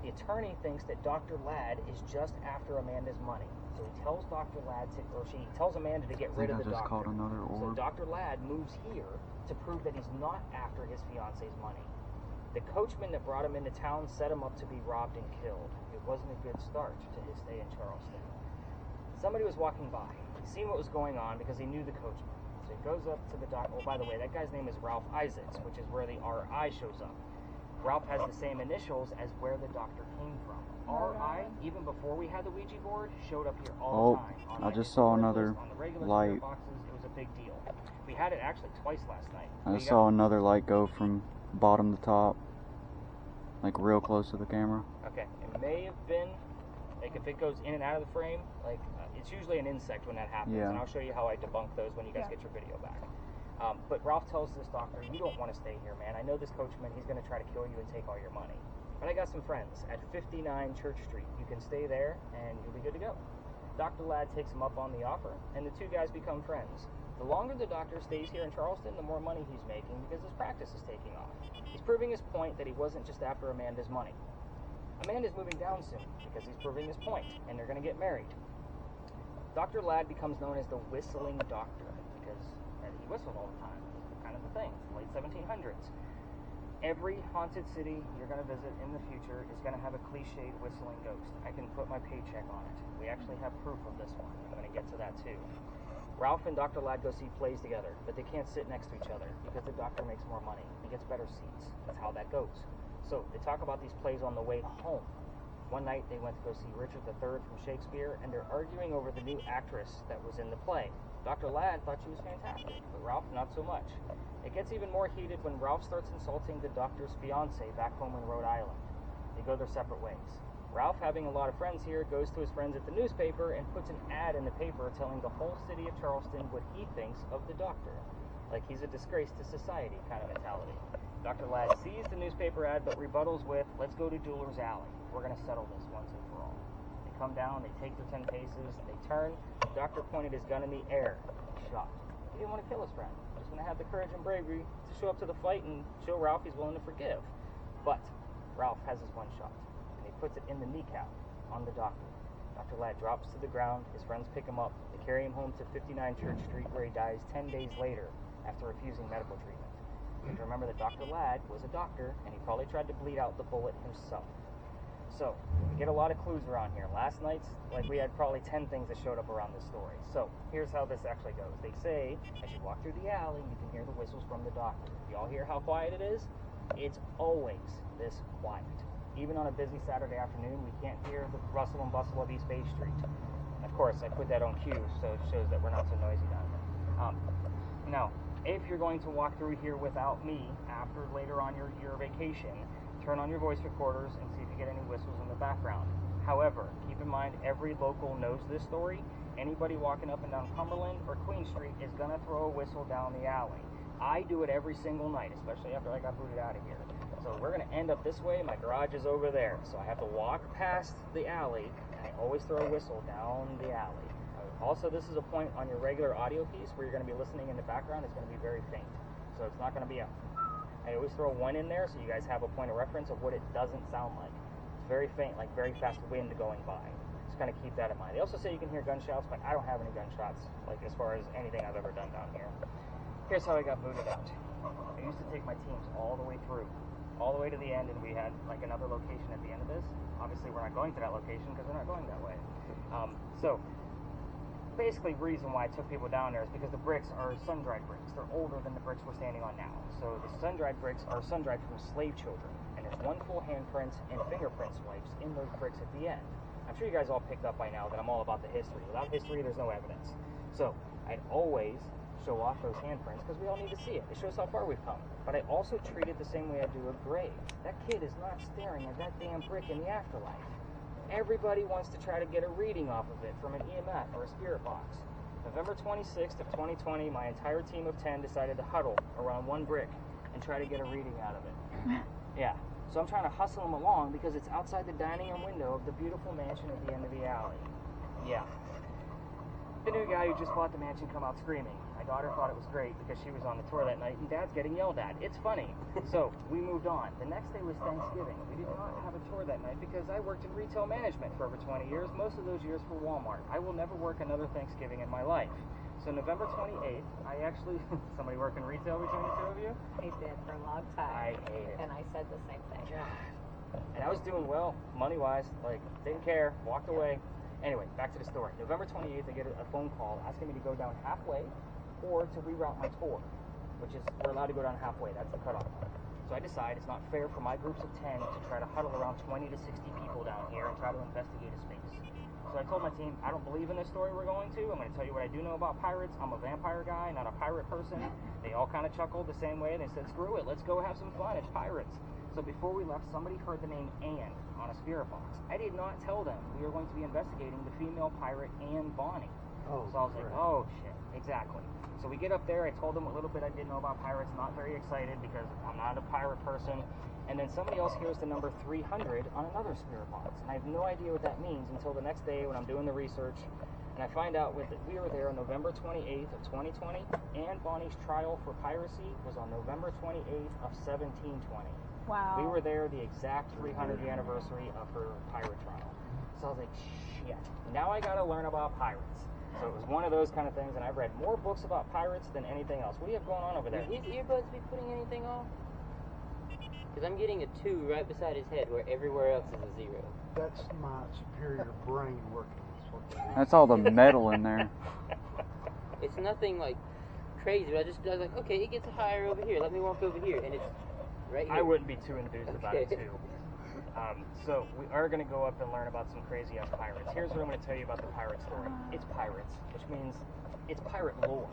The attorney thinks that Dr. Ladd is just after Amanda's money. So he tells Dr. Ladd she tells Amanda to get rid of the doctor. So Dr. Ladd moves here to prove that he's not after his fiance's money. The coachman that brought him into town set him up to be robbed and killed. It wasn't a good start to his stay in Charleston. Somebody was walking by. He seen what was going on because he knew the coachman. So he goes up to the doctor. Oh, by the way, that guy's name is Ralph Isaacs, which is where the RI shows up. Ralph has the same initials as where the doctor came from. RI, even before we had the Ouija board, showed up here all the time. I just saw another on the regular light. Boxes, it was a big deal. We had it actually twice last night. I saw another light go from bottom to top, like real close to the camera. Okay, it may have been, like if it goes in and out of the frame, like it's usually an insect when that happens, and I'll show you how I debunk those when you guys get your video back. But Ralph tells this doctor, you don't want to stay here, man. I know this coachman, he's going to try to kill you and take all your money. But I got some friends at 59 Church Street. You can stay there, and you'll be good to go. Dr. Ladd takes him up on the offer, and the two guys become friends. The longer the doctor stays here in Charleston, the more money he's making because his practice is taking off. He's proving his point that he wasn't just after Amanda's money. Amanda's moving down soon because he's proving his point, and they're going to get married. Dr. Ladd becomes known as the Whistling Doctor because he whistled all the time. Kind of the thing. It's the late 1700s. Every haunted city you're going to visit in the future is going to have a cliched whistling ghost. I can put my paycheck on it. We actually have proof of this one. I'm going to get to that too. Ralph and Dr. Ladd go see plays together, but they can't sit next to each other because the doctor makes more money. He gets better seats. That's how that goes. So they talk about these plays on the way home. One night they went to go see Richard III from Shakespeare, and they're arguing over the new actress that was in the play. Dr. Ladd thought she was fantastic, but Ralph not so much. It gets even more heated when Ralph starts insulting the doctor's fiancée back home in Rhode Island. They go their separate ways. Ralph, having a lot of friends here, goes to his friends at the newspaper and puts an ad in the paper telling the whole city of Charleston what he thinks of the doctor. Like he's a disgrace to society kind of mentality. Dr. Ladd sees the newspaper ad but rebuttals with, let's go to Jeweler's Alley. We're going to settle this once and for all. They come down, they take their 10 paces, they turn. The doctor pointed his gun in the air. He shot. He didn't want to kill his friend. He just want to have the courage and bravery to show up to the fight and show Ralph he's willing to forgive. But Ralph has his one shot, and he puts it in the kneecap on the doctor. Dr. Ladd drops to the ground. His friends pick him up. They carry him home to 59 Church Street, where he dies 10 days later after refusing medical treatment. You have to remember that Dr. Ladd was a doctor, and he probably tried to bleed out the bullet himself. So, we get a lot of clues around here. Last night's, like, we had probably 10 things that showed up around this story. So, here's how this actually goes. They say, as you walk through the alley, you can hear the whistles from the doctor. Y'all hear how quiet it is? It's always this quiet. Even on a busy Saturday afternoon, we can't hear the rustle and bustle of East Bay Street. Of course, I put that on cue, so it shows that we're not so noisy down here. Now, if you're going to walk through here without me after later on your vacation, turn on your voice recorders and see if you get any whistles in the background. However, keep in mind every local knows this story. Anybody walking up and down Cumberland or Queen Street is going to throw a whistle down the alley. I do it every single night, especially after I got booted out of here. So we're going to end up this way. My garage is over there. So I have to walk past the alley, and I always throw a whistle down the alley. Also, this is a point on your regular audio piece where you're going to be listening in the background. It's going to be very faint. So it's not going to be I always throw one in there so you guys have a point of reference of what it doesn't sound like. It's very faint, like very fast wind going by. Just kind of keep that in mind. They also say you can hear gunshots, but I don't have any gunshots, like as far as anything I've ever done down here. Here's how I got booted out. I used to take my teams all the way through, all the way to the end, and we had like another location at the end of this. Obviously, we're not going to that location because we're not going that way. So basically, the reason why I took people down there is because the bricks are sun-dried bricks. They're older than the bricks we're standing on now. So the sun-dried bricks are sun-dried from slave children. And and there's one full handprint and fingerprint swipes in those bricks at the end. I'm sure you guys all picked up by now that I'm all about the history. Without history, there's no evidence. So I'd always show off those handprints because we all need to see it. It shows how far we've come. But I also treat it the same way I do a grave. That kid is not staring at that damn brick in the afterlife. Everybody wants to try to get a reading off of it from an EMF or a spirit box. November 26th of 2020, my entire team of 10 decided to huddle around one brick and try to get a reading out of it. Yeah. So I'm trying to hustle them along because it's outside the dining room window of the beautiful mansion at the end of the alley. Yeah. The new guy who just bought the mansion come out screaming. My daughter thought it was great because she was on the tour that night and Dad's getting yelled at. It's funny. So we moved on. The next day was Thanksgiving. We did not have a tour that night because I worked in retail management for over 20 years, most of those years for Walmart. I will never work another Thanksgiving in my life. So November 28th, I actually, somebody work in retail between the two of you? I did for a long time. I hate it. And I said the same thing. And I was doing well, money-wise, like, didn't care, walked away. Anyway, back to the story. November 28th, I get a phone call asking me to go down halfway or to reroute my tour, which is, we're allowed to go down halfway, that's the cutoff point. So I decide it's not fair for my groups of 10 to try to huddle around 20 to 60 people down here and try to investigate a space. So I told my team, I don't believe in this story we're going to. I'm going to tell you what I do know about pirates. I'm a vampire guy, not a pirate person. They all kind of chuckled the same way. They said, screw it, let's go have some fun. It's pirates. So before we left, somebody heard the name Anne on a spirit box. I did not tell them we were going to be investigating the female pirate Anne Bonny. Oh, so I was like, oh shit, exactly. So we get up there, I told them what little bit I did know about pirates, not very excited because I'm not a pirate person. And then somebody else hears the number 300 on another spirit box. And I have no idea what that means until the next day when I'm doing the research. And I find out we were there on November 28th of 2020. Anne Bonny's trial for piracy was on November 28th of 1720. Wow. We were there the exact 300th anniversary of her pirate trial. So I was like, shit, now I gotta learn about pirates. So it was one of those kind of things, and I've read more books about pirates than anything else. What do you have going on over there? Will his earbuds be putting anything off? Because I'm getting a 2 right beside his head where everywhere else is a 0. That's my superior brain working. That's what that is. That's all the metal in there. It's nothing like crazy, but I was like, okay, it gets higher over here. Let me walk over here, and it's right here. I wouldn't be too enthused about it, too. So we are going to go up and learn about some crazy-ass pirates. Here's what I'm going to tell you about the pirate story. It's pirates, which means it's pirate lore.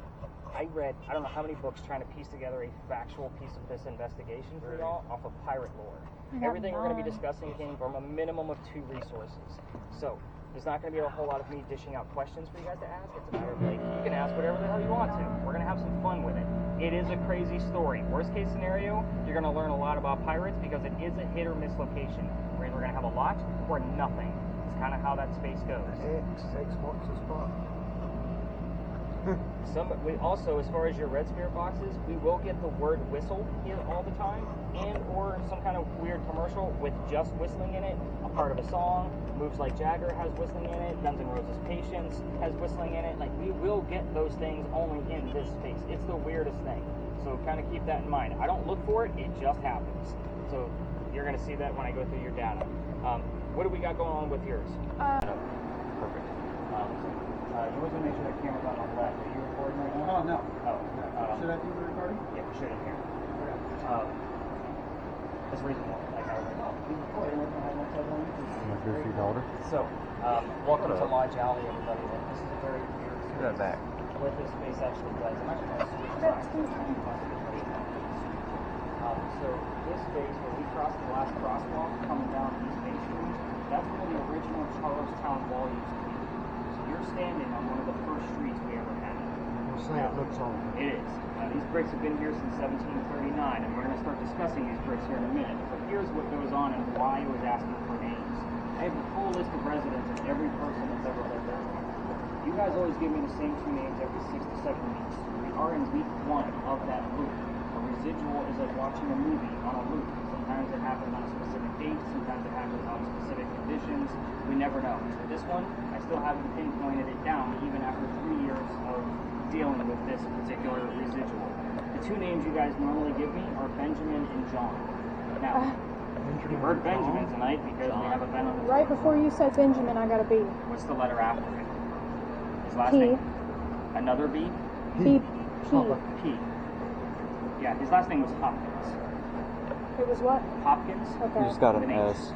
I read, I don't know how many books trying to piece together a factual piece of this investigation for y'all off of pirate lore. Everything we're going to be discussing came from a minimum of 2 resources. So there's not going to be a whole lot of me dishing out questions for you guys to ask. It's a matter of, like, you can ask whatever the hell you want to. We're going to have some fun with it. It is a crazy story. Worst case scenario, you're going to learn a lot about pirates because it is a hit or miss location. We're either going to have a lot or nothing. It's kind of how that space goes. X marks the spot. We also, as far as your red spirit boxes, we will get the word whistle here all the time, and or some kind of weird commercial with just whistling in it, a part of a song. Moves Like Jagger has whistling in it. Guns N' Roses Patience has whistling in it. Like, we will get those things only in this space. It's the weirdest thing. So kind of keep that in mind. I don't look for it, it just happens. So you're going to see that when I go through your data. What do we got going on with yours? Perfect. You always want to make sure that camera's on the left. Are you recording right now? Oh, no. Oh. Should I do the recording? Yeah, you should in here. That's the reason why. Like, I was like, oh, he's recording. We're going to have one set on YouTube. My goofy daughter. So, welcome to Lodge Alley, everybody. Like, this is a very weird Look at that back. what this space actually does. I'm actually going to switch sides. So this space where we crossed the last crosswalk coming down East Main Street, that's where the original Charlestown Wall used to be. So you're standing on one of the first streets we ever had. We'll say it looks on. It is. These bricks have been here since 1739, and we're going to start discussing these bricks here in a minute. But here's what goes on and why I was asking for names. I have a full list of residents of every person that's ever lived down here. You guys always give me the same 2 names every 6 to 7 weeks. We are in week 1 of that loop. A residual is like watching a movie on a loop. Sometimes it happens on a specific date, sometimes it happens on specific conditions. We never know. So this one, I still haven't pinpointed it down even after 3 years of dealing with this particular residual. The 2 names you guys normally give me are Benjamin and John. Now, you heard Benjamin tonight because we have a Ben on the Right tour. before you said Benjamin, I got a B. What's the letter after it? His last P. name? Another B? P. P. P. Yeah, his last name was Hopkins. It was what? Hopkins. Okay. You just got an With an H. S.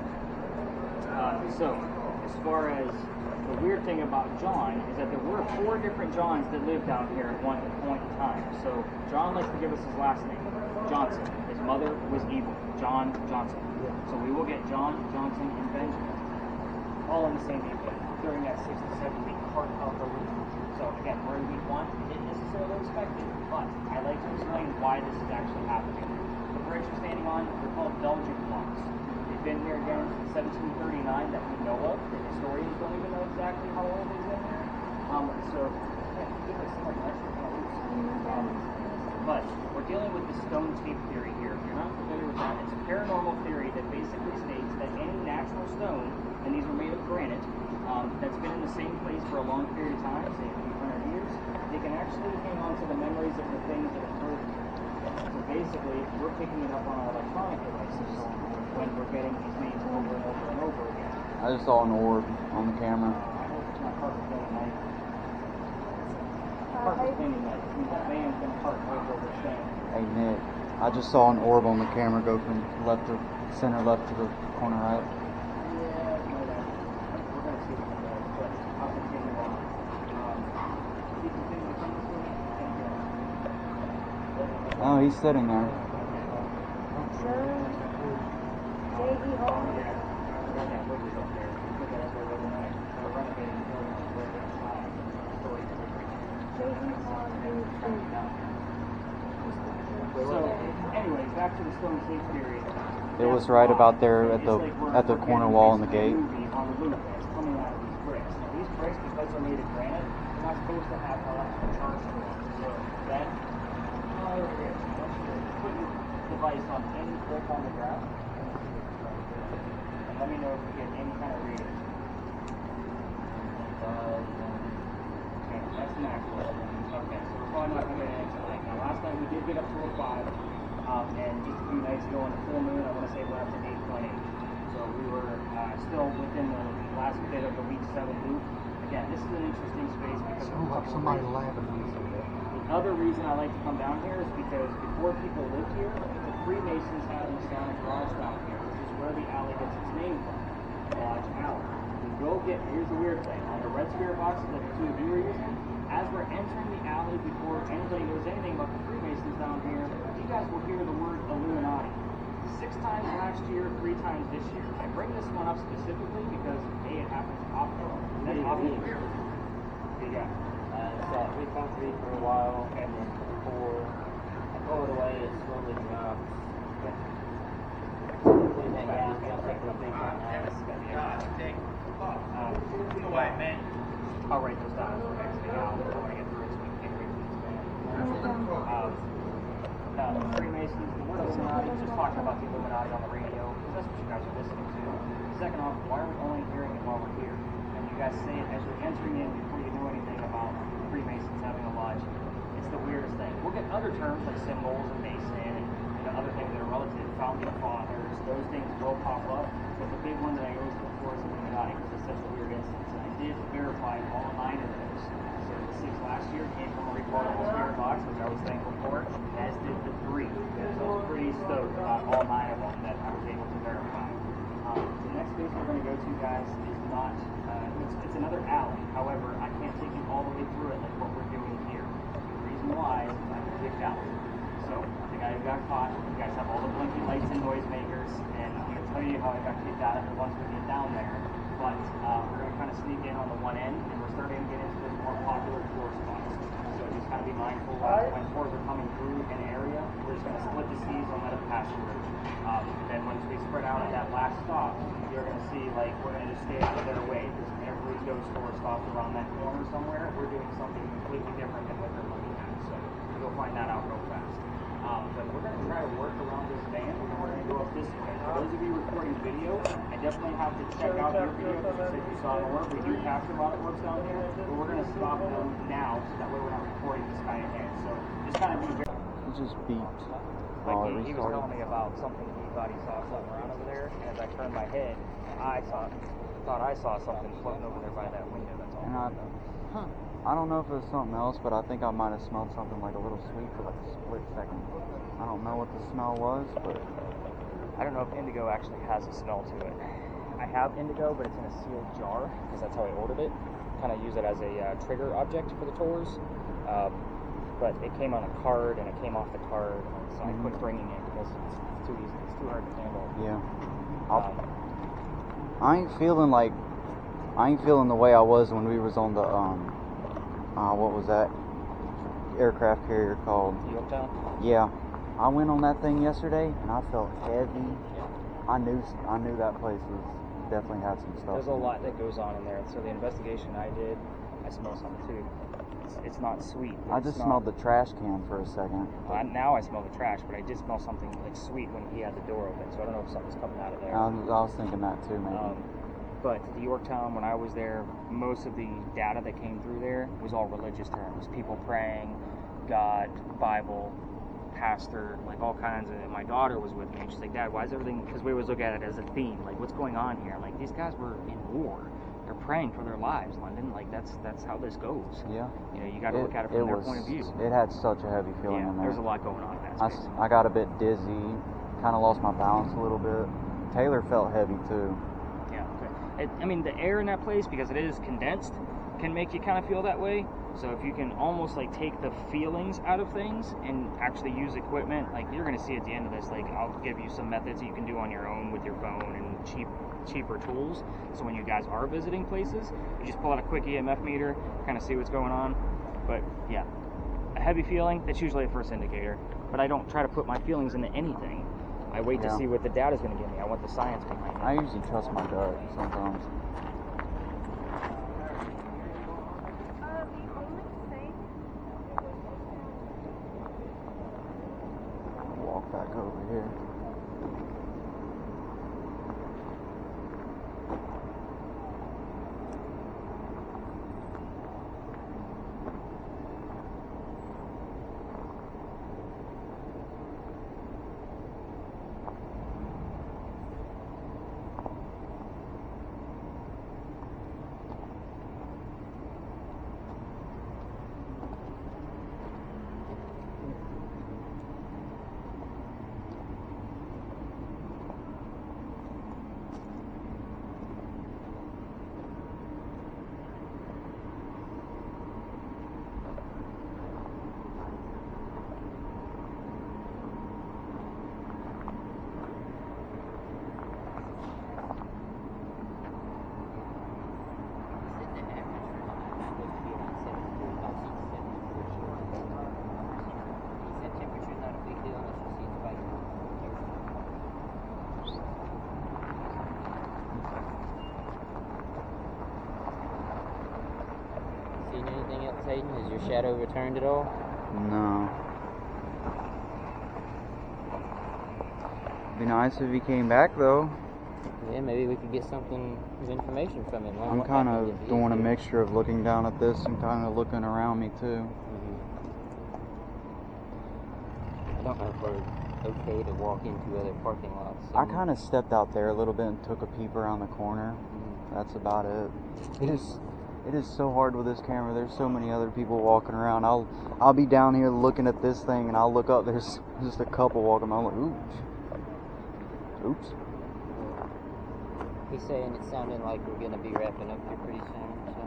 So, as far as the weird thing about John is that there were 4 different Johns that lived down here at one point in time. So John likes to give us his last name, Johnson. His mother was evil, John Johnson. So we will get John, Johnson, and Benjamin all in the same evening during that 6 to 7 week part of the loop. So again, we're in week 1. We didn't necessarily expect it, but I like to explain why this is actually happening. The bridge we're standing on, they're called Belgian blocks. They've been here again since 1739 that we know of. The historians don't even know exactly how old they've been here. But we're dealing with the stone tape theory here. If you're not familiar with that, it's a paranormal theory that basically states that any natural stone, and these are made of granite, that's been in the same place for a long period of time, say a few hundred years, they can actually hang on to the memories of the things that occurred here. So basically, we're picking it up on our electronic devices when we're getting these names over and over and over again. I just saw an orb on the camera. I hope it's not carpet cleaning night. Carpet cleaning night. That man's gonna park right where we're staying. Hey Nick, I just saw an orb on the camera go from left to center left to the corner right. Yeah, no, we're gonna see what it does, but I'll continue on. You continue to come this way? Oh, he's sitting there. So, anyways, back to the stone tape theory. It was right about there at the corner wall in the gate. On the loop, and it's coming out of these bricks. Now, these bricks, because they're made of granite, they're not supposed to have electrical charge to them. So that, over here, I want you to put your device on any brick on the ground, and let me know if you get any kind of reading. Okay, that's an actual. Okay, so we're probably not going to get anything tonight. Now, last night we did get up to a 5, and just a few nights ago on the full moon, I want to say it went up to 8.8. So we were still within the last bit of the week 7 loop. Again, this is an interesting space because Sounds like somebody laughing when you say that. the other reason I like to come down here is because before people lived here, the Freemasons had a Masonic lodge down here, which is where the alley gets its name from, Lodge Alley. We go get, here's the weird thing, on the red spirit boxes that the 2 of you are using, as we're entering the alley before anybody knows anything about the Freemasons down here, you guys will hear the word Illuminati. 6 times last year, 3 times this year. I bring this one up specifically because A, it happens often, and then often weird. Yeah. So we found 3 for a while, and then 4. I throw it away, it slowly drops. And then down, we don't take those big time I'll write those down for exiting out. I want to get through it so we can get away from this man. The Freemasons, the word Illuminati, just talking about the Illuminati on the radio, because that's what you guys are listening to. Second off, why are we only hearing it while we're here? And you guys say it as you're entering in before you know anything about Freemasons having a lodge. It's the weirdest thing. We'll get other terms like symbols and Mason and other things that are relative, founding fathers, those things will pop up. But the big one that I always look for is Illuminati because it's such a weird instance. And I did verify all 9 of those. So the 6 last year came from a recordable spirit box, which I was thankful for, as did the 3. So I was pretty stoked about all 9 of them that I was able to verify. The next space we're going to go to, guys, is not, it's another alley. However, I can't take you all the way through it like what we're doing here. The reason why is I got kicked out. So, the guy who got caught, you guys have all the blinking lights and noisemakers, and I'm going to tell you how I got kicked out of it once we get down there. But we're going to kind of sneak in on the one end, and we're starting to get into the more popular tour spots. So just kind of be mindful when tours are coming through an area, we're just going to split the seas and let them pass through. And then once we spread out at that last stop, you're going to see, like, we're going to just stay out of their way. Because every ghost tour stops around that corner somewhere. We're doing something completely different than what they're looking at. So you'll find that out real fast. But we're going to try to work around this van, and we're going to go up this way. For those of you recording video, I definitely have to check out your video because you said you saw an orb. We do capture a lot of orbs down here, but we're going to stop them now so that way we're not recording this guy again. So just kind of be very... It just beeped. Like Oh, it he was restarted. telling me about something he thought he saw floating around over there, and as I turned my head, I thought I saw something floating over there by that window. That's all. And I don't know if it was something else, but I think I might have smelled something like a little sweet for like a split second. I don't know what the smell was, but I don't know if indigo actually has a smell to it. I have indigo, but it's in a sealed jar because that's how I ordered it. Kind of use it as a trigger object for the tours. But it came on a card and it came off the card, so I quit bringing it because it's too easy. It's too hard to handle. Yeah. I ain't feeling the way I was when we was on the what was that aircraft carrier called? Yorktown? Yeah. I went on that thing yesterday and I felt heavy. Yeah. I knew that place was definitely had some stuff. There's a lot that goes on in there. So the investigation I did, I smell something too. It's not sweet. I just smelled the trash can for a second. Now I smell the trash, but I did smell something like sweet when he had the door open. So I don't know if something's coming out of there. I was thinking that too, maybe. But the Yorktown, when I was there, most of the data that came through there was all religious terms. People praying, God, Bible, pastor, like all kinds of. My daughter was with me, and she's like, "Dad, why is everything?" Because we always look at it as a theme, like what's going on here. I'm like, these guys were in war. They're praying for their lives, London. Like that's how this goes. Yeah. You know, you got to look at it from their point of view. It had such a heavy feeling in there. There's a lot going on in that space. I got a bit dizzy, kind of lost my balance a little bit. Taylor felt heavy too. Yeah. I mean, the air in that place, because it is condensed, can make you kind of feel that way. So if you can almost like take the feelings out of things and actually use equipment, like you're going to see at the end of this, like I'll give you some methods you can do on your own with your phone and cheaper tools. So when you guys are visiting places, you just pull out a quick EMF meter, kind of see what's going on. But yeah, a heavy feeling, that's usually a first indicator. But I don't try to put my feelings into anything. I wait to see what the data's going to give me. I want the science behind it. I usually trust my gut sometimes. Walk back over here. Anything else, Hayden? Has your shadow returned at all? No. It'd be nice if he came back though. Yeah, maybe we could get something of information from him. I'm kind of doing a mixture of looking down at this and kind of looking around me too. I don't know if we're okay to walk into other parking lots. I kind of stepped out there a little bit and took a peep around the corner. That's about it. It is so hard with this camera. There's so many other people walking around. I'll be down here looking at this thing and I'll look up. There's just a couple walking. I'm like, oops. He's saying it's sounding like we're gonna be wrapping up here pretty soon. So.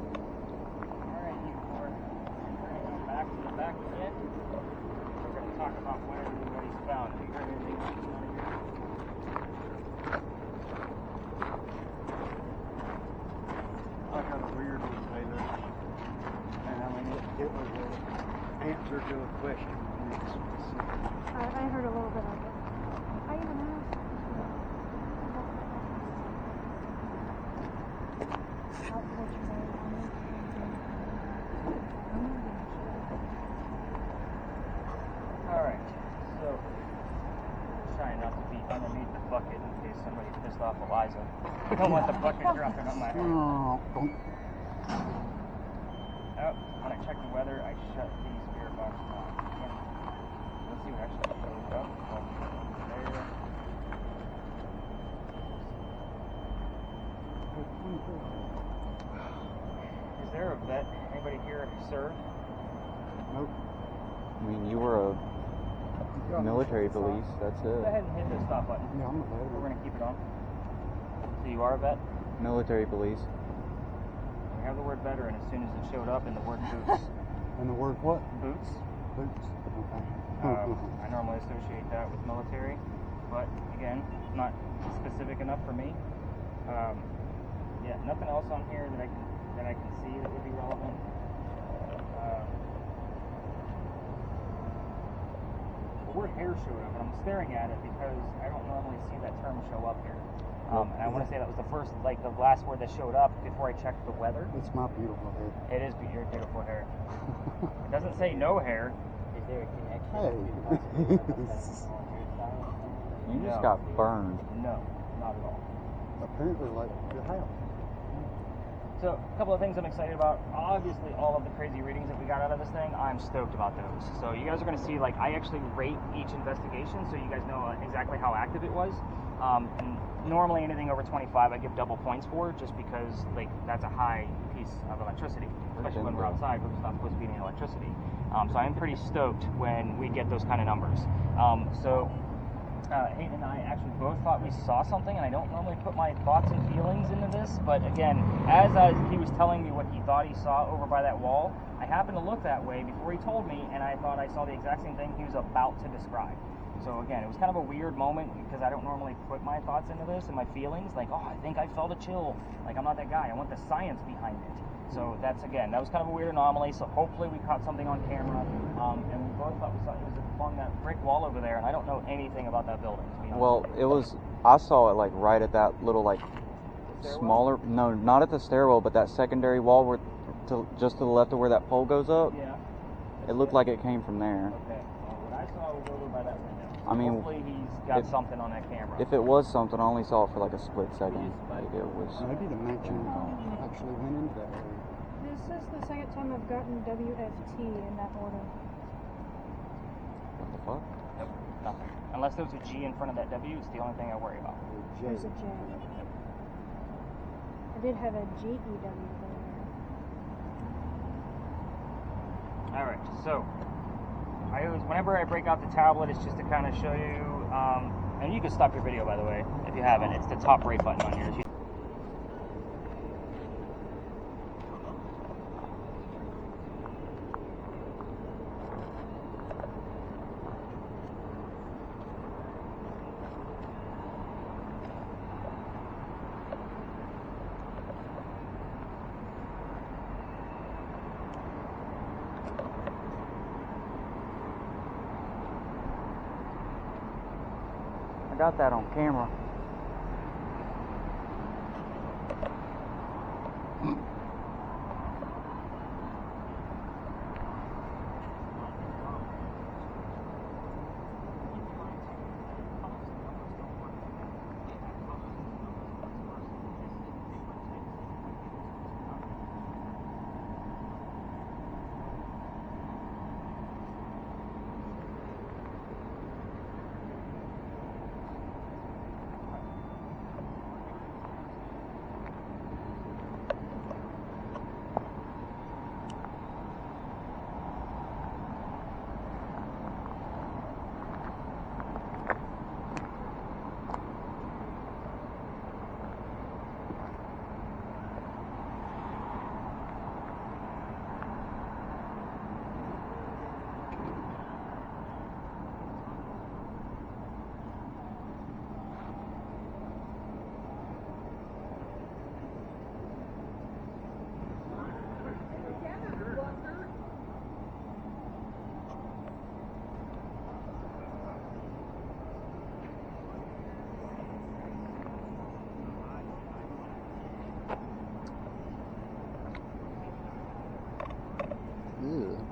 Alright, you four. We're going to go back to the back again. We're going to talk about what everybody's found. Have you heard anything else you want to hear? I got a weird one, Taylor. And I mean, it was an answer to a question. And it's specific. I heard a little bit of it. I even asked. Alright, so trying not to be underneath the bucket in case somebody pissed off Eliza. I don't want the bucket dropping on my head. Oh, Oh, sir? Nope. I mean, you were a military police. That's Go it. ahead and hit the stop button. Yeah, I'm a We're veteran. gonna keep it on. So you are a vet? Military police. We have the word veteran as soon as it showed up in the word boots. And the word what? Boots. Boots. Okay. I normally associate that with military, but again, not specific enough for me. Yeah, nothing else on here that I can see that would be relevant. The word hair showed up, and I'm staring at it because I don't normally see that term show up here. And I want to say that was the first, like the last word that showed up before I checked the weather. It's my beautiful head. It is your beautiful hair. It doesn't say no hair. Is there a connection Hey. to possibly military style? You just No. got burned. No, not at all. Apparently like your house. So, a couple of things I'm excited about. Obviously, all of the crazy readings that we got out of this thing, I'm stoked about those. So, you guys are going to see, like, I actually rate each investigation so you guys know exactly how active it was. And normally, anything over 25, I give double points for, just because, like, that's a high piece of electricity, especially when we're outside, where there's not supposed to be any electricity. So, I'm pretty stoked when we get those kind of numbers. Hayden and I actually both thought we saw something, and I don't normally put my thoughts and feelings into this, but again, as he was telling me what he thought he saw over by that wall, I happened to look that way before he told me, and I thought I saw the exact same thing he was about to describe. So again, it was kind of a weird moment because I don't normally put my thoughts into this and my feelings, like, oh, I think I felt a chill. Like, I'm not that guy. I want the science behind it. So that was kind of a weird anomaly, so hopefully we caught something on camera, and we both thought we saw it was along that brick wall over there, and I don't know anything about that building, to be honest Well, with you. it was. I saw it like right at that little like smaller. No, not at the stairwell, but that secondary wall where, just to the left of where that pole goes up. Yeah. It looked like it came from there. Okay. Well, what I saw was over by that window. So I mean, hopefully he's got something on that camera. If it was something, I only saw it for like a split second. Like it was. Maybe the mansion actually went into that area. This is the second time I've gotten WFT in that order. What the fuck? Nope, nothing. Unless there's a G in front of that W, it's the only thing I worry about. There's a J. I did have a GEW there. Alright, so whenever I break out the tablet, it's just to kind of show you, and you can stop your video, by the way, if you haven't. It's the top right button on yours. I got that on camera.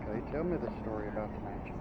Okay, tell me the story about the mansion.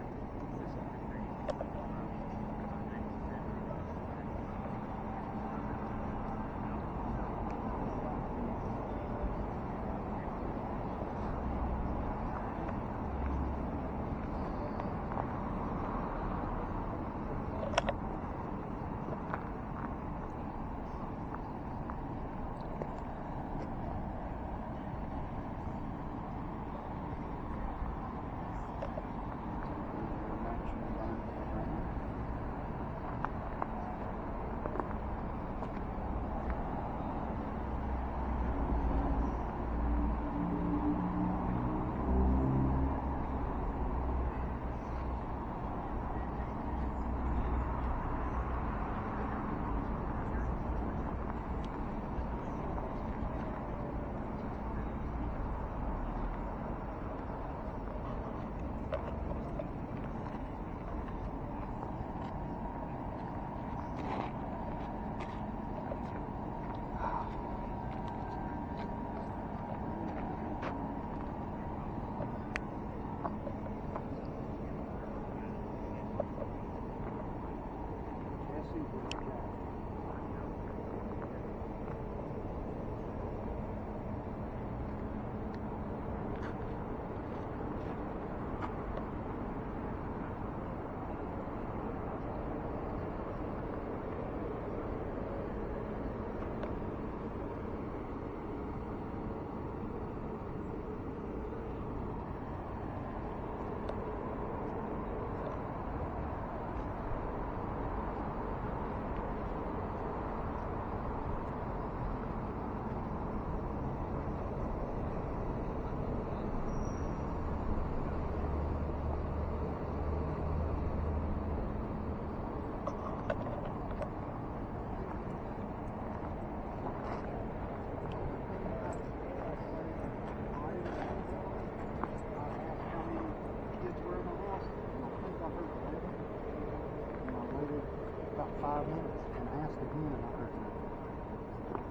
5 minutes and asked again. I heard nothing.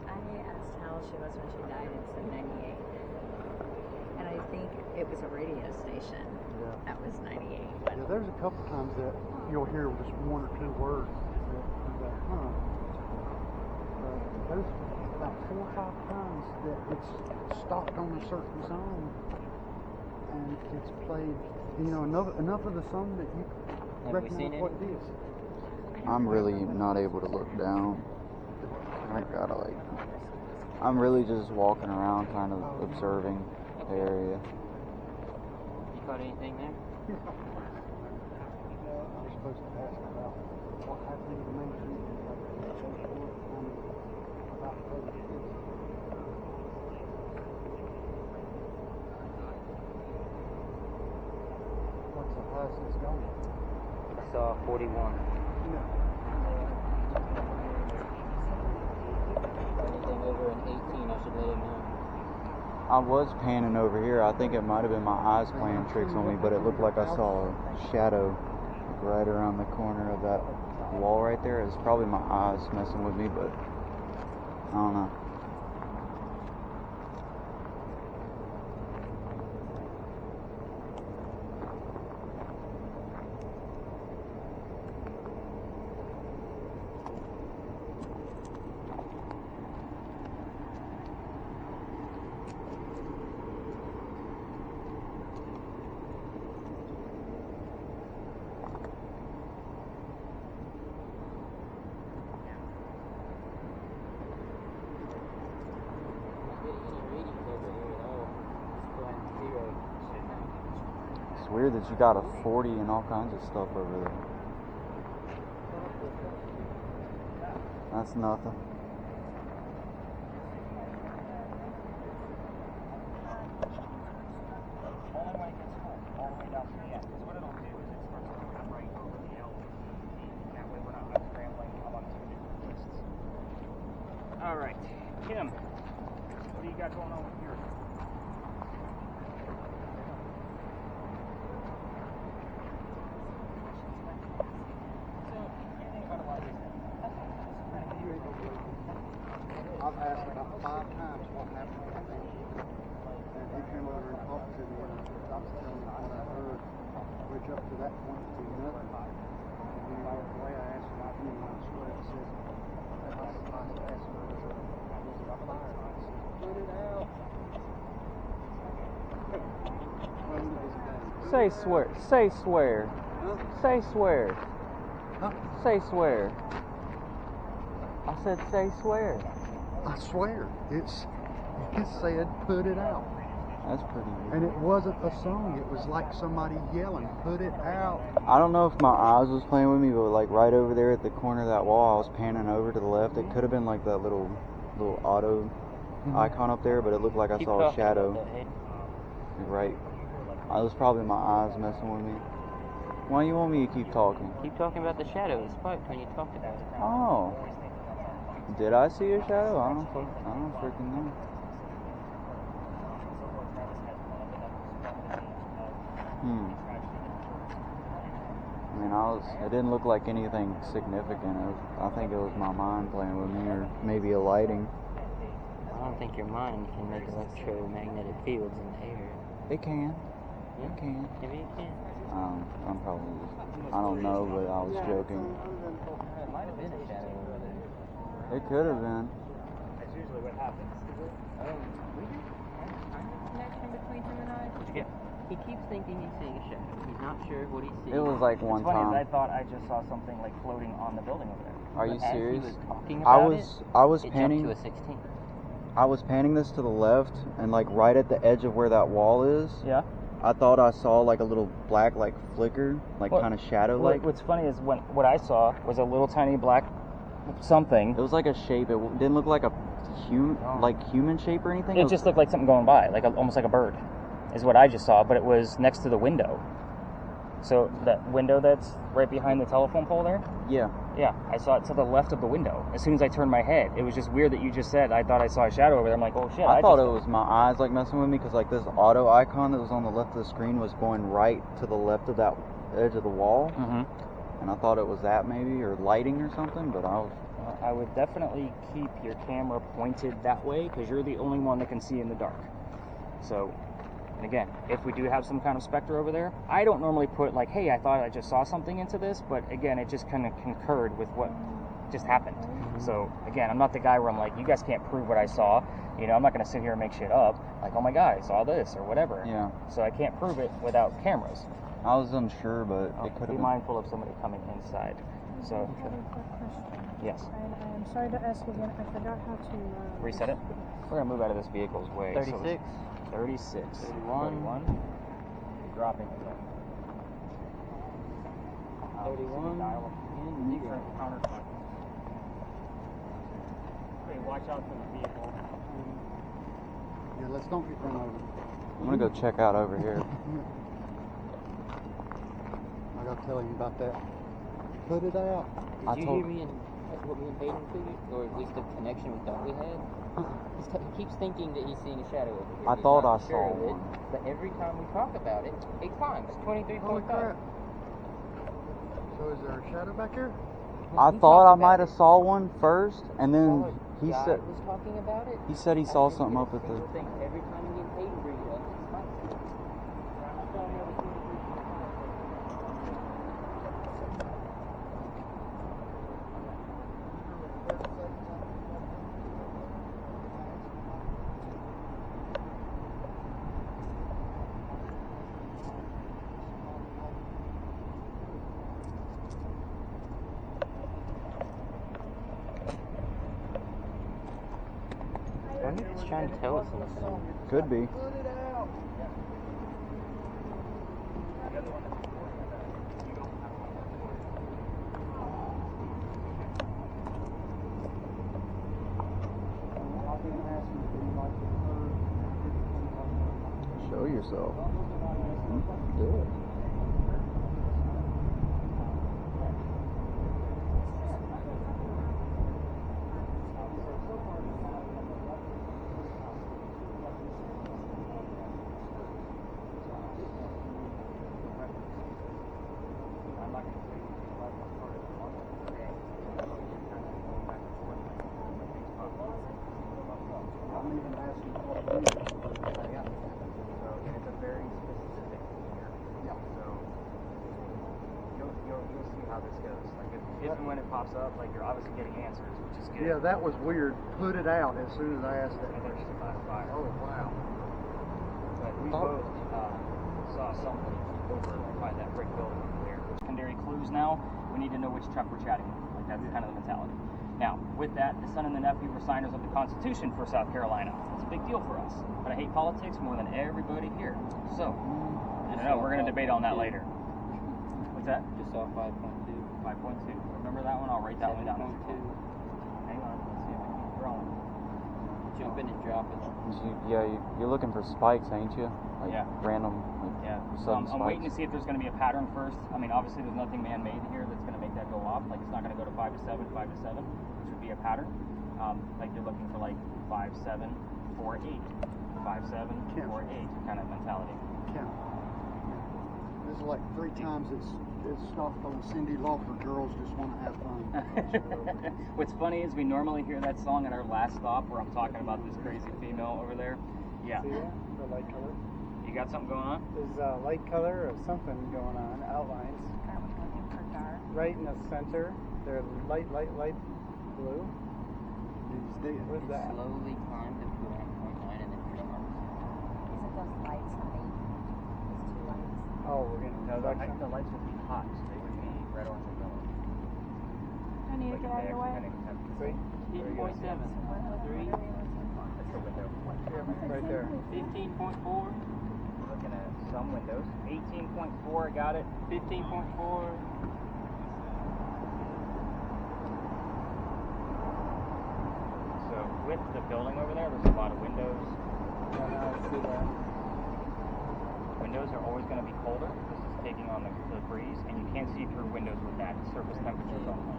I asked how old she was when she died and said 98. And I think it was a radio station Yeah. that was 98. But Yeah, there's a couple times that you'll hear just one or two words that you go, huh. There's about 4 or 5 times that it's stopped on a certain song and it's played, enough of the song that you Have we recognize seen what any? it is. I'm really not able to look down. I gotta I'm really just walking around kind of observing the area. You caught anything there? I was supposed to ask about what happened to the main street about what's the highest it's going? I saw 41. Anything over an 18, I should let him know. I was panning over here. I think it might have been my eyes playing tricks on me, but it looked like I saw a shadow right around the corner of that wall right there. It's probably my eyes messing with me, but I don't know. It's weird that you got a 40 and all kinds of stuff over there. That's nothing. Only when it gets full, all the way down to the end. Because what it'll do is it starts to come right over the L. That way we're not scrambling among two different lists. Alright, Kim, what do you got going on with yours? I've asked about 5 times what happened to him. And he came over and talked to me and I was telling him what I heard, which up to that point to nothing. And then the way I asked him, I swear it says, I asked him, was it a fire? He said, put it out. Say swear. Say swear. Huh? Say swear. Huh? Say swear. I said say swear. I swear, it said put it out. That's pretty weird. And it wasn't a song, it was like somebody yelling, put it out. I don't know if my eyes was playing with me, but like right over there at the corner of that wall, I was panning over to the left. It could have been like that little auto icon up there, but it looked like I Keep saw a talking shadow. about that, hey? Right. It was probably my eyes messing with me. Why you want me to keep talking? Keep talking about the shadow. It spiked when you talked about it. Oh. Did I see a shadow? I don't freaking know. I mean, it didn't look like anything significant. I think it was my mind playing with me, or maybe a lighting. I don't think your mind can make electromagnetic fields in the air. It can. It can. Maybe it can. I'm probably just, I don't know, but I was joking. It might have been a shadow over there. It could have been. That's usually what happens. We do. I have a connection between him and I. What'd you get? He keeps thinking he's seeing a shadow. He's not sure what he's seeing. It was like one It's funny, time. I thought I just saw something like floating on the building over there. Are you As serious? he was talking I about was it panning. jumped to a 16. I was panning this to the left, and like right at the edge of where that wall is, Yeah. I thought I saw like a little black like flicker, like Well, kind of shadow like. What's funny is what I saw was a little tiny black something. It was like a shape. It didn't look like a human shape or anything. It just looked like something going by, almost like a bird, is what I just saw. But it was next to the window. So that window that's right behind the telephone pole there. Yeah. Yeah, I saw it to the left of the window. As soon as I turned my head, it was just weird that you just said I thought I saw a shadow over there. I'm like, oh shit! I thought it was my eyes like messing with me, because like this auto icon that was on the left of the screen was going right to the left of that edge of the wall. Mm-hmm. and I thought it was that maybe, or lighting or something, but I would definitely keep your camera pointed that way because you're the only one that can see in the dark. So, and again, if we do have some kind of specter over there, I don't normally put like, hey, I thought I just saw something into this, but again, it just kind of concurred with what just happened. So again, I'm not the guy where I'm like, you guys can't prove what I saw. You know, I'm not going to sit here and make shit up. Like, oh my God, I saw this or whatever. Yeah. So I can't prove it without cameras. I was unsure, but it could have Be been. mindful of somebody coming inside. So, I have a quick question. yes. And I am sorry to ask again. I forgot how to Reset it. We're going to move out of this vehicle's way. 36. 36. 31. Dropping it. 31. Dial And 0. counterclock. Okay, watch out for the vehicle. Yeah, let's don't get run over. I'm gonna go check out over here. I gotta tell you about that. Put it out. I Did you told- hear me and what me and Hayden figured, or at least the connection we thought we had? He keeps thinking that he's seeing a shadow over here. I He's thought not I sure saw of it, one. But every time we talk about it, it climbs. Holy 23.5. crap. So is there a shadow back here? I He thought I talked might about have it. saw one first, and then While he guy said was talking about it. he said he I saw didn't something get up a at the. single thing. Every time me and Hayden bring it up, it spikes. I wonder if it's trying to tell us something. Could be. Put it out. Show yourself. Do it. I'm even asking what it is. So it's a very specific feature. Yeah. So you'll see how this goes. Like if and when it pops up, like you're obviously getting answers, which is good. Yeah, that was weird. Put it out as soon as I asked that. And there's just a flash of fire. Oh, wow. But we both saw something over by that brick building over there. Secondary clues now. We need to know which truck we're chatting with. Like that's kind of the mentality. Now, with that, the son and the nephew were signers of the Constitution for South Carolina. It's a big deal for us. But I hate politics more than everybody here. So, I don't know. We're going to debate on that later. What's that? Just saw 5.2. 5.2. Remember that one? I'll write that one down. 7.2. Hang on. Let's see if I can keep rolling. Jumping and dropping. You're looking for spikes, ain't you? Like Yeah. random, like Yeah. sudden I'm waiting to spikes. see if there's going to be a pattern first. I mean, obviously there's nothing man-made here that's going to make that go off. Like it's not going to go to 5 to 7, 5 to 7, which would be a pattern. Like you're looking for like 5, 7, 4, 8, 5, 7, 4, 8 kind of mentality. Count. This is like 3 times it's stopped on Cindy Lauper. Girls just want to have fun. What's funny is we normally hear that song at our last stop where I'm talking about this crazy female over there. Yeah. See that? The light color? You got something going on? There's a light color or something going on, outlines. Are we looking for dark? Right in the center. They're light blue. What's It that? slowly climbed up to around 0.9 and then dropped. Isn't those lights, honey? Those two lights? Oh, we're getting No, production. the lights would be hot, so they would be red, orange, and yellow. I need to get out of your way. See? 15.7. 3. That's the window. Right there. 15.4. Looking at some windows. 18.4, I got it. 15.4. So with the building over there, there's a lot of windows. Yeah, now I see that. Windows are always going to be colder. This is taking on the breeze, and you can't see through windows with that. Surface temperatures only.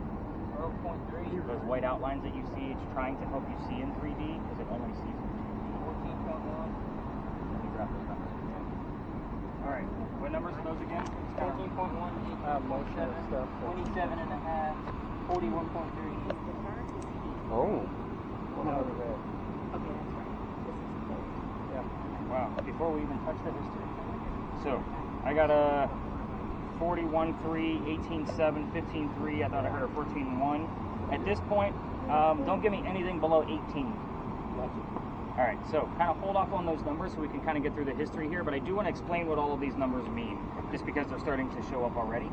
12.3. Those white outlines that you see, it's trying to help you see in 3D because it only sees in 3D. 14.1. Let me grab those numbers. All right. What numbers are those again? 14.1, motion and stuff. 27 and a half, 41.3. Oh. No, the red. Okay, that's right. This is Wow, before we even touch the history. So, I got a 41.3, 18.7, 15.3. I thought I heard a 14.1. At this point, don't give me anything below 18. All right, so kind of hold off on those numbers so we can kind of get through the history here, but I do want to explain what all of these numbers mean, just because they're starting to show up already.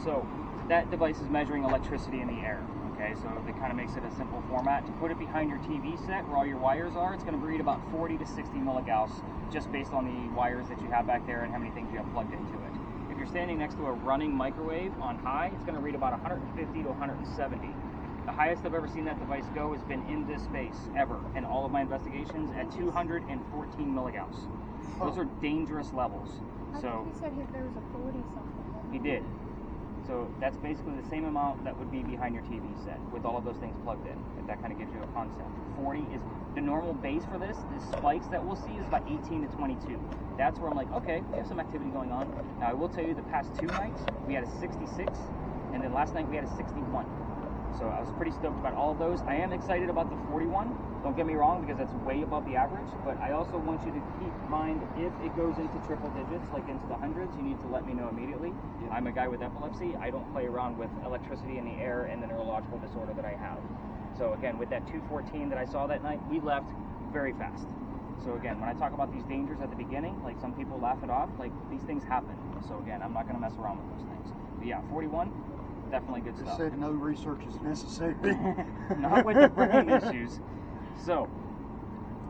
So that device is measuring electricity in the air, okay? So it kind of makes it a simple format. To put it behind your TV set where all your wires are, it's going to read about 40 to 60 milligauss, just based on the wires that you have back there and how many things you have plugged into it. If you're standing next to a running microwave on high, it's going to read about 150 to 170. The highest I've ever seen that device go has been in this space, ever, in all of my investigations, at 214 milligauss. Those are dangerous levels. So he said there was a 40 something. he did. So that's basically the same amount that would be behind your TV set with all of those things plugged in. If that kind of gives you a concept. 40 is the normal base for this. The spikes that we'll see is about 18 to 22. That's where I'm like, okay, we have some activity going on. Now I will tell you, the past 2 nights we had a 66, and then last night we had a 61. So I was pretty stoked about all of those. I am excited about the 41. Don't get me wrong, because that's way above the average. But I also want you to keep in mind, if it goes into triple digits, like into the hundreds, you need to let me know immediately. I'm a guy with epilepsy. I don't play around with electricity in the air and the neurological disorder that I have. So again, with that 214 that I saw that night, we left very fast. So again, when I talk about these dangers at the beginning, like some people laugh it off, like these things happen. So again, I'm not going to mess around with those things. But yeah, 41. Definitely good They stuff. said no research is necessary. Not with the brain issues. So,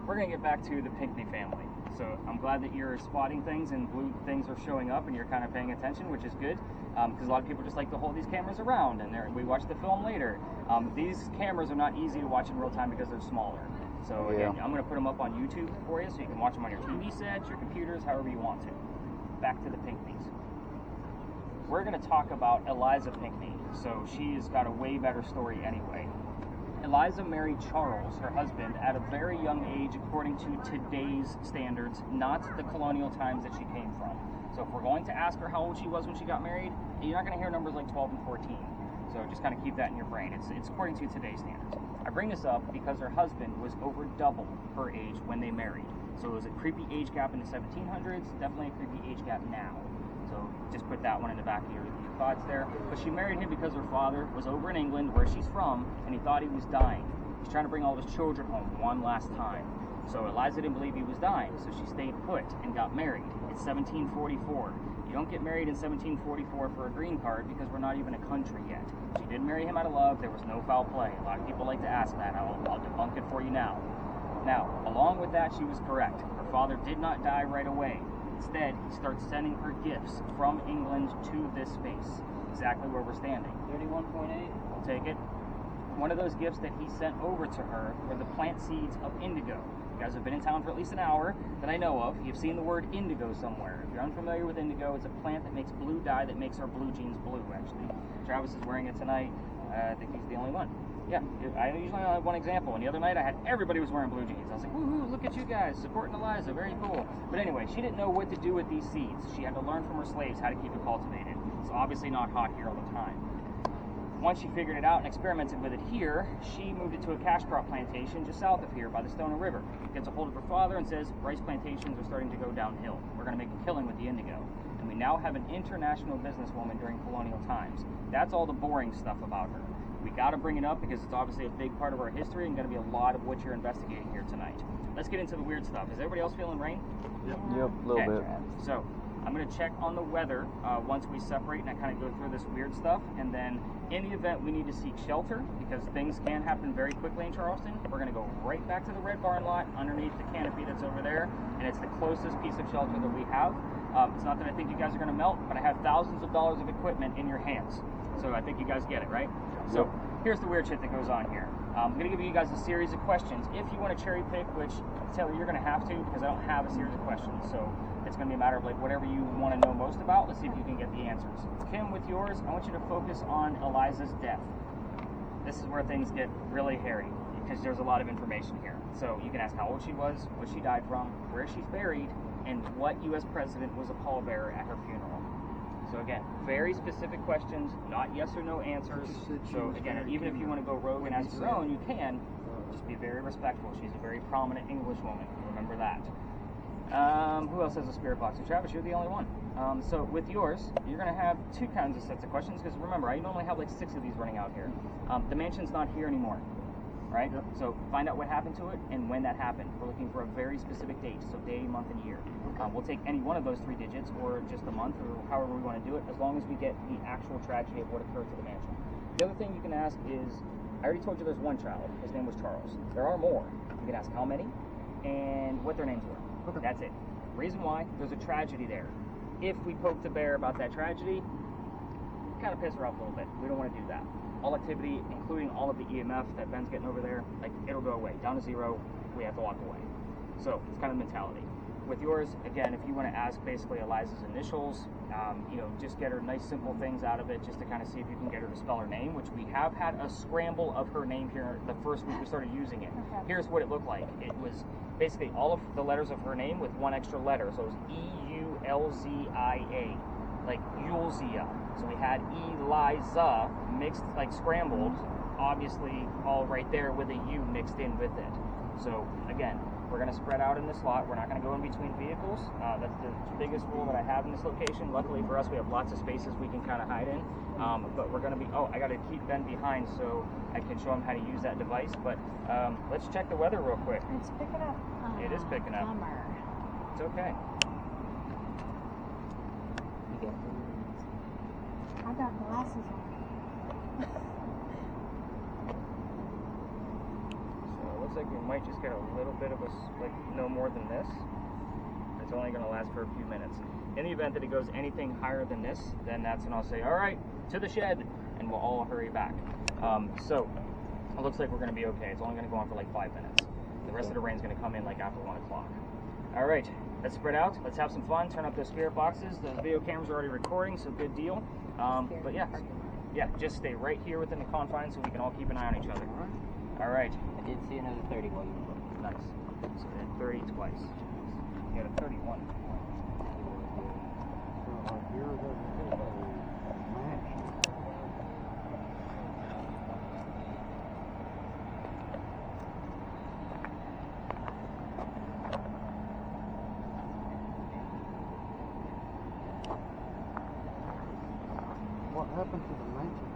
we're going to get back to the Pinckney family. So, I'm glad that you're spotting things and blue things are showing up and you're kind of paying attention, which is good. Because a lot of people just like to hold these cameras around and we watch the film later. These cameras are not easy to watch in real time because they're smaller. So, again, I'm going to put them up on YouTube for you so you can watch them on your TV sets, your computers, however you want to. Back to the Pinckneys. We're going to talk about Eliza Pinckney. So she's got a way better story anyway. Eliza married Charles, her husband, at a very young age according to today's standards, not the colonial times that she came from. So if we're going to ask her how old she was when she got married, you're not going to hear numbers like 12 and 14. So just kind of keep that in your brain. It's according to today's standards. I bring this up because her husband was over double her age when they married. So it was a creepy age gap in the 1700s, definitely a creepy age gap now. So just put that one in the back of your thoughts there. But she married him because her father was over in England, where she's from, and he thought he was dying. He's trying to bring all his children home one last time. So Eliza didn't believe he was dying, so she stayed put and got married. It's 1744. You don't get married in 1744 for a green card because we're not even a country yet. She did marry him out of love. There was no foul play. A lot of people like to ask that. I'll debunk it for you now. Now, along with that, she was correct. Her father did not die right away. Instead, he starts sending her gifts from England to this space, exactly where we're standing. 31.8. We'll take it. One of those gifts that he sent over to her were the plant seeds of indigo. You guys have been in town for at least an hour that I know of. You've seen the word indigo somewhere. If you're unfamiliar with indigo, it's a plant that makes blue dye that makes our blue jeans blue, actually. Travis is wearing it tonight. I think he's the only one. Yeah, I usually only have one example, and the other night I had everybody was wearing blue jeans. I was like, woohoo, look at you guys, supporting Eliza, very cool. But anyway, she didn't know what to do with these seeds. She had to learn from her slaves how to keep it cultivated. It's obviously not hot here all the time. Once she figured it out and experimented with it here, she moved it to a cash crop plantation just south of here by the Stoner River. Gets a hold of her father and says, rice plantations are starting to go downhill. We're going to make a killing with the indigo. And we now have an international businesswoman during colonial times. That's all the boring stuff about her. We got to bring it up because it's obviously a big part of our history and going to be a lot of what you're investigating here tonight. Let's get into the weird stuff. Is everybody else feeling rain? Yep, a little bit. So I'm going to check on the weather once we separate and I kind of go through this weird stuff. And then in the event we need to seek shelter because things can happen very quickly in Charleston, we're going to go right back to the Red Barn lot underneath the canopy that's over there. And it's the closest piece of shelter that we have. It's not that I think you guys are going to melt, but I have thousands of dollars of equipment in your hands. So I think you guys get it, right? So here's the weird shit that goes on here. I'm going to give you guys a series of questions. If you want to cherry pick, which, Taylor, you're going to have to because I don't have a series of questions. So it's going to be a matter of like whatever you want to know most about. Let's see if you can get the answers. Kim, with yours, I want you to focus on Eliza's death. This is where things get really hairy because there's a lot of information here. So you can ask how old she was, what she died from, where she's buried, and what U.S. president was a pallbearer at her funeral? So again, very specific questions, not yes or no answers. So again, even if you want to go rogue and ask your own, you can. Just be very respectful. She's a very prominent English woman. Remember that. Who else has a spirit box? So Travis, you're the only one. So with yours, you're going to have two kinds of sets of questions, because remember, I normally have like 6 of these running out here. The mansion's not here anymore, right? Yep. So find out what happened to it and when that happened. We're looking for a very specific date, so day, month, and year. We'll take any one of those 3 digits, or just a month, or however we want to do it, as long as we get the actual tragedy of what occurred to the mansion. The other thing you can ask is, I already told you there's one child. His name was Charles. There are more. You can ask how many and what their names were. Okay. That's it. Reason why, there's a tragedy there. If we poke the bear about that tragedy, kind of piss her off a little bit. We don't want to do that. All activity, including all of the EMF that Ben's getting over there, like, it'll go away. Down to 0, we have to walk away. So it's kind of the mentality. With yours, again, if you want to ask basically Eliza's initials, just get her nice simple things out of it, just to kind of see if you can get her to spell her name, which we have had a scramble of her name here the first week we started using it. Okay. Here's what it looked like. It was basically all of the letters of her name with one extra letter. So it was E-U-L-Z-I-A, like Yulzia. So we had Eliza mixed, like scrambled, obviously all right there with a U mixed in with it. So again, we're going to spread out in this lot. We're not going to go in between vehicles. That's the biggest rule that I have in this location. Luckily for us, we have lots of spaces we can kind of hide in. But we're going to be, I got to keep Ben behind so I can show him how to use that device. But let's check the weather real quick. It's picking up. It is picking up. Bummer. It's okay. I got glasses on. Looks like we might just get a little bit of no more than this. It's only going to last for a few minutes. In the event that it goes anything higher than this, then that's when I'll say, all right, to the shed, and we'll all hurry back. So it looks like we're going to be okay. It's only going to go on for like 5 minutes. The rest of the rain's going to come in like after 1 o'clock. All right, let's spread out. Let's have some fun. Turn up those spirit boxes. Those video cameras are already recording, so good deal. But yeah, just stay right here within the confines so we can all keep an eye on each other. All right. I did see another 30 while you were looking. Nice. So we had 30 twice. You got a 31. What happened to the mansion?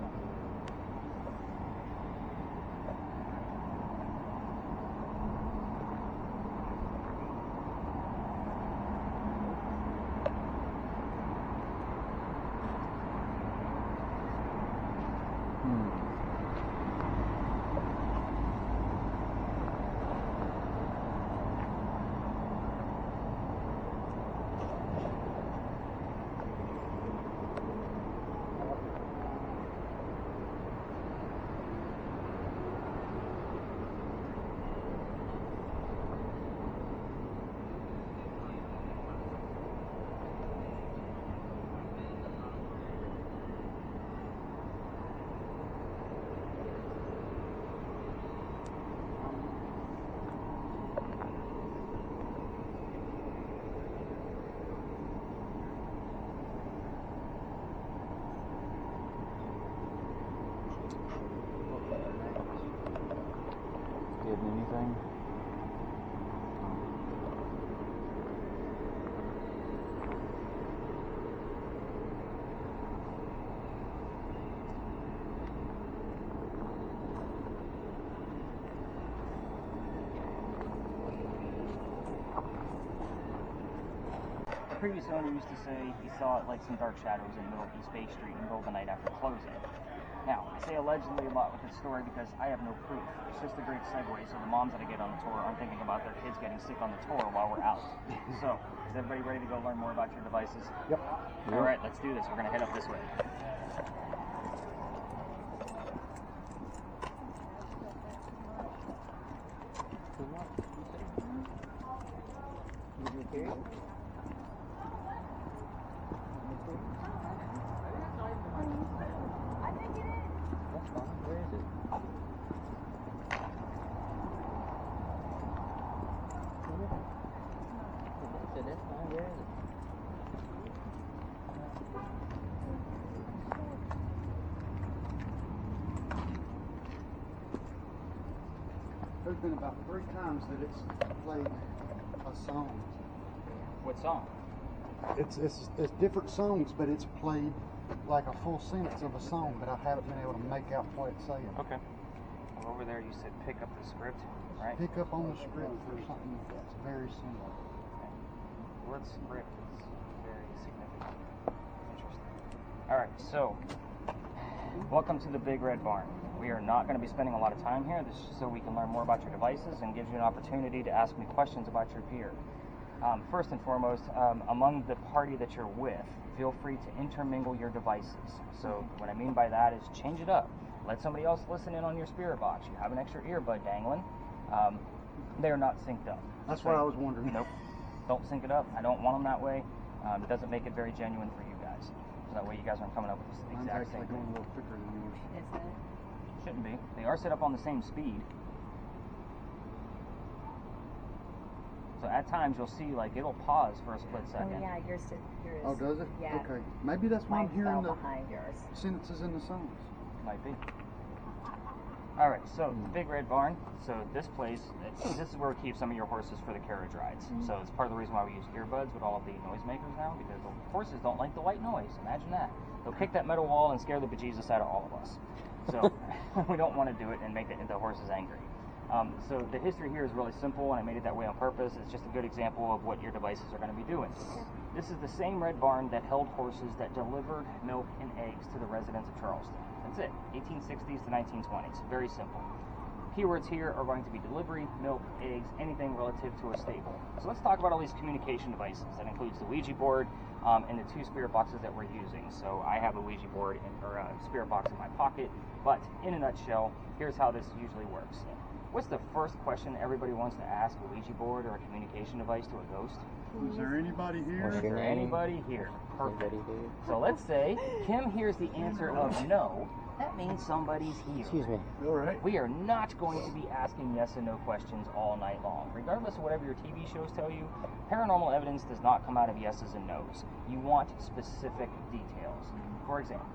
Anything? The previous owner used to say he saw like some dark shadows in the middle of East Bay Street in the middle of the night after closing. Now, I say allegedly a lot with this story because I have no proof. It's just a great segue so the moms that I get on the tour aren't thinking about their kids getting sick on the tour while we're out. So, is everybody ready to go learn more about your devices? Yep. All right, let's do this. We're going to head up this way. Did you carry it? That's fine. Where is it? So that's fine. there's been about 3 times that it's played a song. What song? It's different songs, but it's played like a full sentence of a song, but I haven't been able to make out what it's saying. Okay. Well, over there you said pick up the script, right? Pick up on the script for something that's very similar. Okay. What script is very significant? Interesting. All right, so welcome to the Big Red Barn. We are not going to be spending a lot of time here. This is so we can learn more about your devices and gives you an opportunity to ask me questions about your gear. First and foremost, among the party that you're with, feel free to intermingle your devices. So what I mean by that is change it up. Let somebody else listen in on your spirit box. You have an extra earbud dangling. They're not synced up. That's what I was wondering. Nope. Don't sync it up. I don't want them that way. It doesn't make it very genuine for you guys. So that way you guys aren't coming up with the Mine's exact actually same going a thing. little quicker than yours. Is it? Shouldn't be. They are set up on the same speed. So at times you'll see like it'll pause for a split second. Oh yeah, yours. Oh, does it? Yeah. Okay. Maybe that's why I'm Mine hearing fell the behind yours. sentences in the songs. Might be. All right, so Big Red Barn. So this place, this is where we keep some of your horses for the carriage rides. So it's part of the reason why we use earbuds with all of the noisemakers now, because the horses don't like the white noise. Imagine that. They'll kick that metal wall and scare the bejesus out of all of us. So we don't want to do it and make the horses angry. So the history here is really simple, and I made it that way on purpose. It's just a good example of what your devices are going to be doing. This is the same red barn that held horses that delivered milk and eggs to the residents of Charleston. That's it, 1860s to 1920s. Very simple. Keywords here are going to be delivery, milk, eggs, anything relative to a stable. So let's talk about all these communication devices. That includes the Ouija board and the 2 spirit boxes that we're using. So I have a Ouija board or a spirit box in my pocket, but in a nutshell, here's how this usually works. What's the first question everybody wants to ask a Ouija board or a communication device to a ghost? Is there anybody here? What's Is your there name? anybody here? Perfect. Anybody here? So let's say Kim hears the answer of no. That means somebody's here. Excuse me. All right. We are not going to be asking yes and no questions all night long. Regardless of whatever your TV shows tell you, paranormal evidence does not come out of yeses and nos. You want specific details. For example,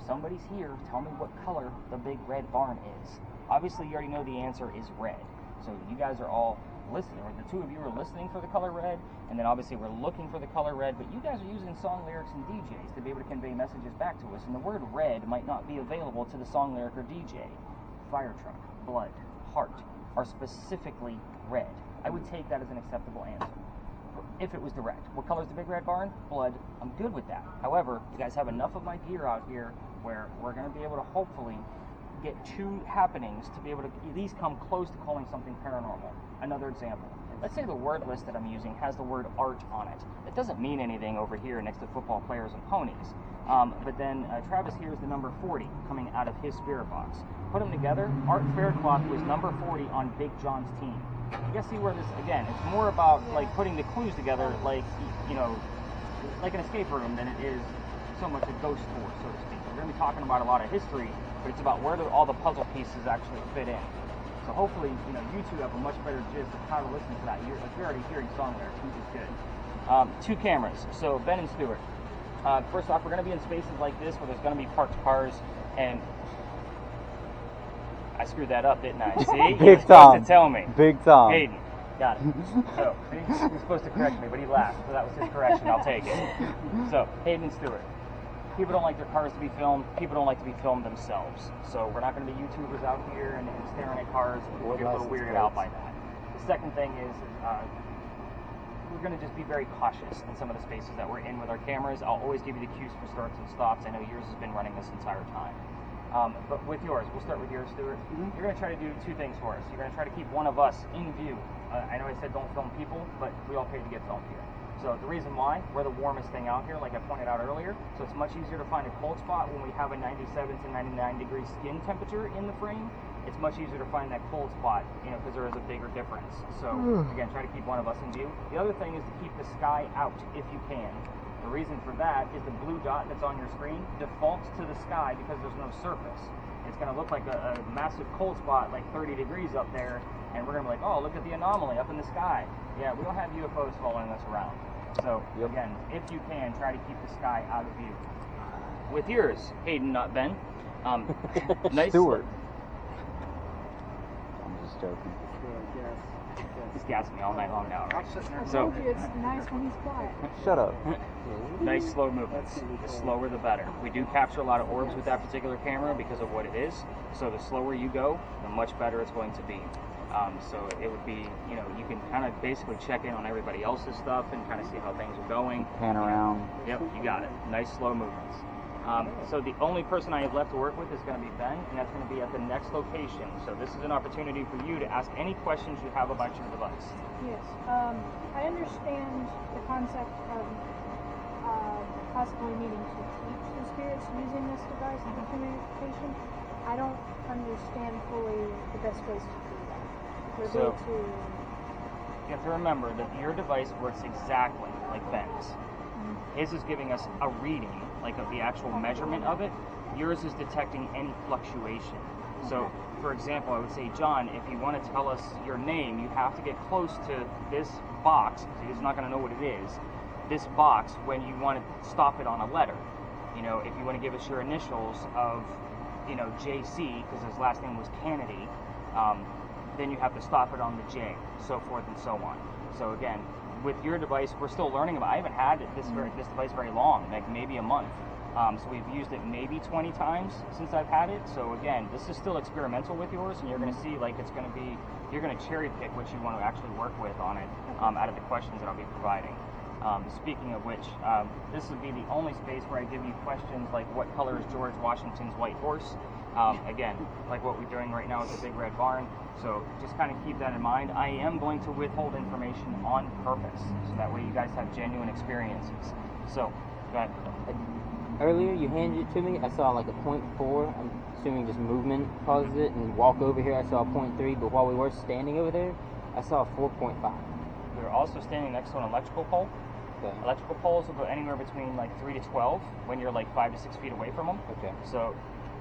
if somebody's here, tell me what color the big red barn is. Obviously, you already know the answer is red. So you guys are all listening, or the 2 of you are listening for the color red, and then obviously we're looking for the color red, but you guys are using song lyrics and DJs to be able to convey messages back to us, and the word red might not be available to the song lyric or DJ. Fire truck, blood, heart are specifically red. I would take that as an acceptable answer if it was direct. What color is the big red barn? Blood. I'm good with that. However, you guys have enough of my gear out here where we're going to be able to hopefully get 2 happenings to be able to at least come close to calling something paranormal. Another example. Let's say the word list that I'm using has the word art on it. It doesn't mean anything over here next to football players and ponies. But then Travis hears the number 40 coming out of his spirit box. Put them together, Art Faircloth was number 40 on Big John's team. You guys see where this, again, it's more about like putting the clues together like, you know, like an escape room than it is so much a ghost tour, so to speak. We're going to be talking about a lot of history, but it's about where do all the puzzle pieces actually fit in. So hopefully, you know, you 2 have a much better gist of how to listen to that. You're already hearing song lyrics, which is good. 2 cameras. So Ben and Stuart. First off, we're going to be in spaces like this where there's going to be parked cars, and I screwed that up, didn't I? See, you were supposed to tell me. Big Tom. Hayden, got it. So he was supposed to correct me, but he laughed, so that was his correction. I'll take it. So Hayden and Stuart. People don't like their cars to be filmed. People don't like to be filmed themselves. So we're not going to be YouTubers out here and staring at cars. People get a little weirded out by that. The second thing is we're going to just be very cautious in some of the spaces that we're in with our cameras. I'll always give you the cues for starts and stops. I know yours has been running this entire time. But with yours, we'll start with yours, Stuart. You're going to try to do 2 things for us. You're going to try to keep one of us in view. I know I said don't film people, but we all pay to get filmed here. So the reason why, we're the warmest thing out here, like I pointed out earlier, so it's much easier to find a cold spot when we have a 97 to 99 degree skin temperature in the frame. It's much easier to find that cold spot, you know, because there is a bigger difference. So again, try to keep one of us in view. The other thing is to keep the sky out if you can. The reason for that is the blue dot that's on your screen defaults to the sky because there's no surface. It's going to look like a massive cold spot, like 30 degrees up there, and we're going to be like, oh, look at the anomaly up in the sky. Yeah, we don't have UFOs following us around. So, again, if you can, try to keep the sky out of view. With yours, Hayden, not Ben. Nice. Stuart. I'm just joking. He's gassing me all night long now. Right? I So, told you it's nice when he's quiet. Shut up. nice slow movements. The slower the better. We do capture a lot of orbs with that particular camera because of what it is. So the slower you go, the much better it's going to be. So it would be, you know, you can kind of basically check in on everybody else's stuff and kind of see how things are going. Pan around. Yep, you got it. Nice slow movements. So the only person I have left to work with is going to be Ben, and that's going to be at the next location. So this is an opportunity for you to ask any questions you have about your device. Yes. I understand the concept of possibly needing to teach the spirits using this device and communication. I don't understand fully the best ways to do that. Would So- be to You have to remember that your device works exactly like Ben's. His is giving us a reading, like of the actual measurement of it. Yours is detecting any fluctuation. So, for example, I would say, John, if you want to tell us your name, you have to get close to this box, because he's not going to know what it is, this box when you want to stop it on a letter. You know, if you want to give us your initials of, you know, JC, because his last name was Kennedy, then you have to stop it on the J, so forth and so on. So again, with your device, we're still learning about. I haven't had this device very long, like maybe a month. So we've used it maybe 20 times since I've had it. So again, this is still experimental with yours, and you're going to see like it's going to be, you're going to cherry pick what you want to actually work with on it out of the questions that I'll be providing. Speaking of which, this would be the only space where I give you questions like what color is George Washington's white horse? Again, like what we're doing right now with the Big Red Barn. So just kind of keep that in mind. I am going to withhold information on purpose, so that way you guys have genuine experiences. So, go ahead. Earlier, you handed it to me. I saw like a 0.4. I'm assuming just movement causes it. And walk over here, I saw a 0.3. But while we were standing over there, I saw a 4.5. We were also standing next to an electrical pole. Okay. Electrical poles will go anywhere between like 3 to 12 when you're like 5 to 6 feet away from them. Okay. So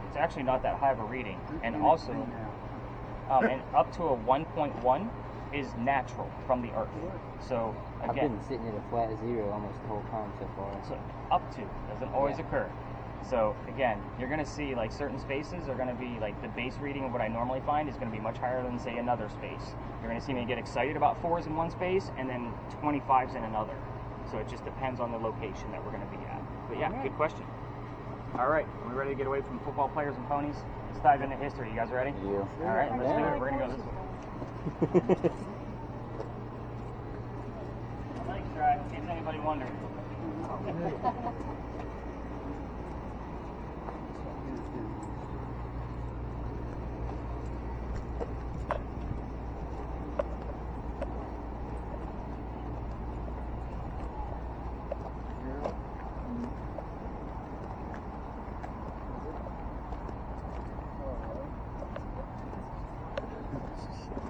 it's actually not that high of a reading. And also, and up to a 1.1 is natural from the Earth. So I've again, been sitting at a flat 0 almost the whole time so far. so up to doesn't always occur. So again, you're going to see like certain spaces are going to be like the base reading of what I normally find is going to be much higher than say another space. You're going to see me get excited about 4s in one space and then 25s in another. So it just depends on the location that we're going to be at. But yeah, good question. All right, are we ready to get away from football players and ponies? Let's dive into history. You guys ready? Yeah. All right, let's do it. We're going to go this way. Nice try, in case anybody wondered.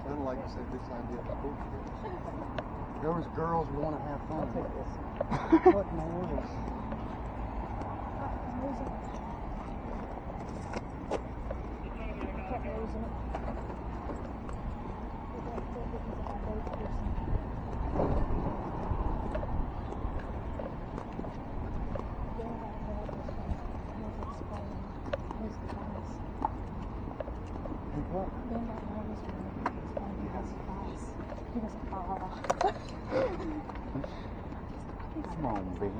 Kind of like you said, this idea of bullshit. Those girls want to have fun. What in the world? Come on, Ben.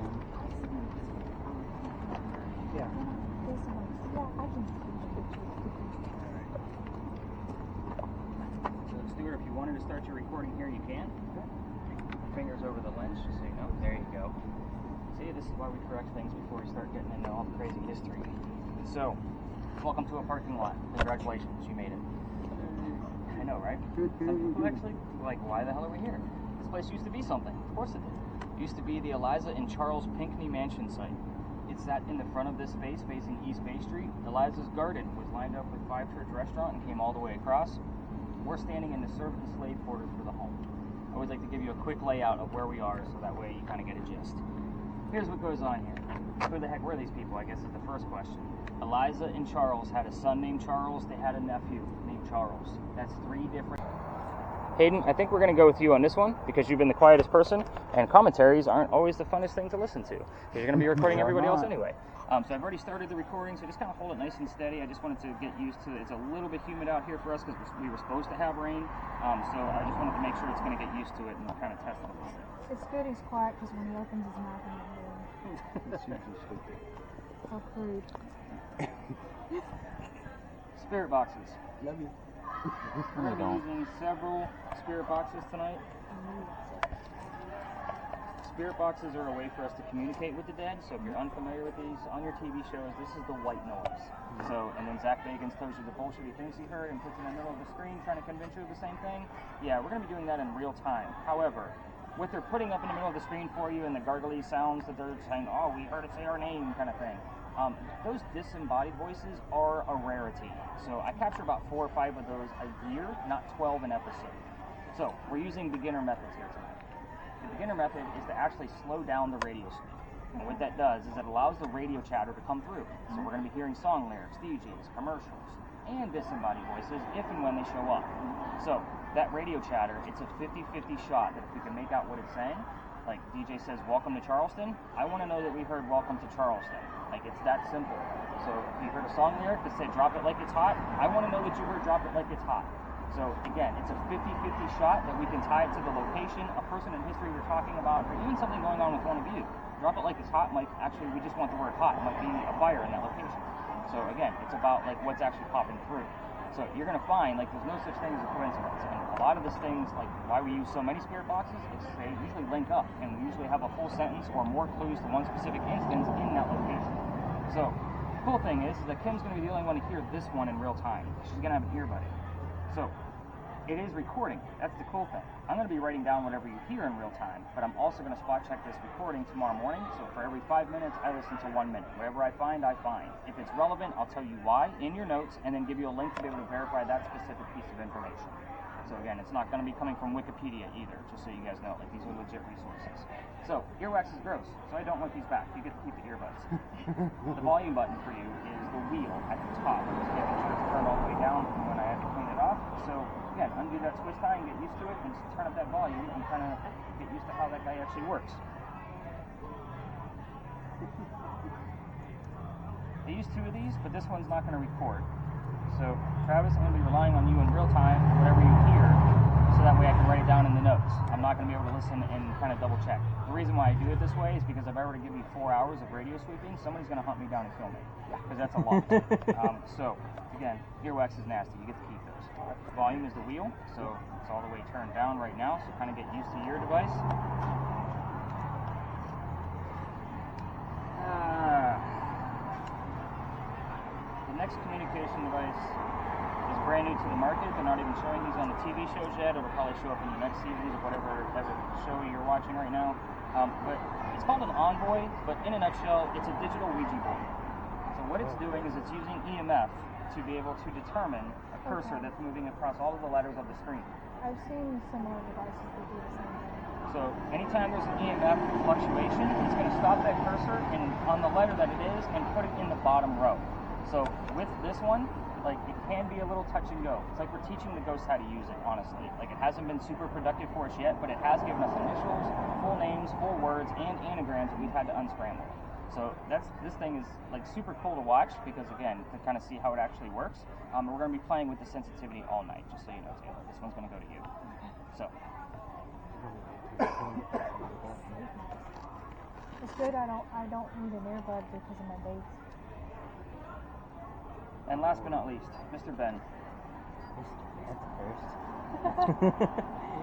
Yeah, I can So Stuart, if you wanted to start your recording here, you can. Fingers over the lens, just so you know. There you go. See, this is why we correct things before we start getting into all the crazy history. So, welcome to a parking lot. Congratulations, you made it. I know, right? Some people actually like, why the hell are we here? This place used to be something. Of course it did. It used to be the Eliza and Charles Pinckney Mansion site. It sat in the front of this space facing East Bay Street. Eliza's garden was lined up with 5 Church Restaurant and came all the way across. We're standing in the servant and slave quarters for the home. I always like to give you a quick layout of where we are so that way you kind of get a gist. Here's what goes on here. Who the heck were these people, I guess is the first question. Eliza and Charles had a son named Charles. They had a nephew named Charles. That's 3 different... Hayden, I think we're going to go with you on this one because you've been the quietest person, and commentaries aren't always the funnest thing to listen to because you're going to be recording everybody else anyway. So I've already started the recording, so just kind of hold it nice and steady. I just wanted to get used to it. It's a little bit humid out here for us because we were supposed to have rain. So I just wanted to make sure it's going to get used to it and kind of test it. It's good he's quiet because when he opens his mouth, he doesn't It's usually stupid. How crude. Spirit boxes. Love you. We're going to be using several spirit boxes tonight. Spirit boxes are a way for us to communicate with the dead. So if you're unfamiliar with these, on your TV shows, this is the white noise. So, and when Zach Bagans tells you the bullshit he thinks he heard and puts it in the middle of the screen trying to convince you of the same thing, yeah, we're going to be doing that in real time. However, what they're putting up in the middle of the screen for you and the gargly sounds that they're saying, oh, we heard it say our name kind of thing, those disembodied voices are a rarity. So I capture about 4 or 5 of those a year, not 12 an episode. So we're using beginner methods here tonight. The beginner method is to actually slow down the radio speed. And what that does is it allows the radio chatter to come through. So we're going to be hearing song lyrics, DJs, commercials, and disembodied voices if and when they show up. So that radio chatter, it's a 50-50 shot that if we can make out what it's saying, like DJ says, welcome to Charleston, I want to know that we heard welcome to Charleston. Like, it's that simple. So if you heard a song lyric that said drop it like it's hot, I want to know that you heard drop it like it's hot. So again, it's a 50-50 shot that we can tie it to the location, a person in history we're talking about, or even something going on with one of you. Drop it like it's hot might actually, we just want the word hot. It might be a fire in that location. So again, it's about like what's actually popping through. So you're going to find like there's no such thing as a coincidence. And a lot of these things, like why we use so many spirit boxes, is they usually link up and we usually have a full sentence or more clues to one specific instance in that location. So the cool thing is that Kim's going to be the only one to hear this one in real time. She's going to have an earbud in. So it is recording. That's the cool thing. I'm going to be writing down whatever you hear in real time, but I'm also going to spot check this recording tomorrow morning. So for every 5 minutes, I listen to 1 minute. Whatever I find, I find. If it's relevant, I'll tell you why in your notes and then give you a link to be able to verify that specific piece of information. So again, it's not going to be coming from Wikipedia either, just so you guys know. Like, these are legit resources. So earwax is gross, so I don't want these back. You get to keep the earbuds. The volume button for you is the wheel at the top. Just making sure it's turned all the way down when I have to clean it off. So again, undo that twist tie and get used to it, and just turn up that volume and kind of get used to how that guy actually works. I used 2 of these, but this one's not going to record. So Travis, I'm going to be relying on you in real time for whatever you hear, so that way I can write it down in the notes. I'm not going to be able to listen and kind of double check. The reason why I do it this way is because if I were to give you 4 hours of radio sweeping, somebody's going to hunt me down and kill me, because that's a lot. So again, earwax is nasty. You get to keep those. Volume is the wheel, so it's all the way turned down right now, so kind of get used to your device. The next communication device is brand new to the market. They're not even showing these on the TV shows yet. It'll probably show up in the next seasons of whatever show you're watching right now. But it's called an Envoy, but in a nutshell, it's a digital Ouija board. So what it's doing is it's using EMF to be able to determine a cursor that's moving across all of the letters of the screen. I've seen similar devices that do the same thing. So anytime there's an EMF fluctuation, it's going to stop that cursor on the letter that it is and put it in the bottom row. So with this one, like, it can be a little touch and go. It's like we're teaching the ghost how to use it, honestly. Like, it hasn't been super productive for us yet, but it has given us initials, full names, full words, and anagrams that we've had to unscramble. So this thing is like super cool to watch because, again, to kind of see how it actually works. We're going to be playing with the sensitivity all night, just so you know, Taylor. This one's going to go to you. So. It's good I don't need an earbud because of my bass. And last but not least, Mr. Ben.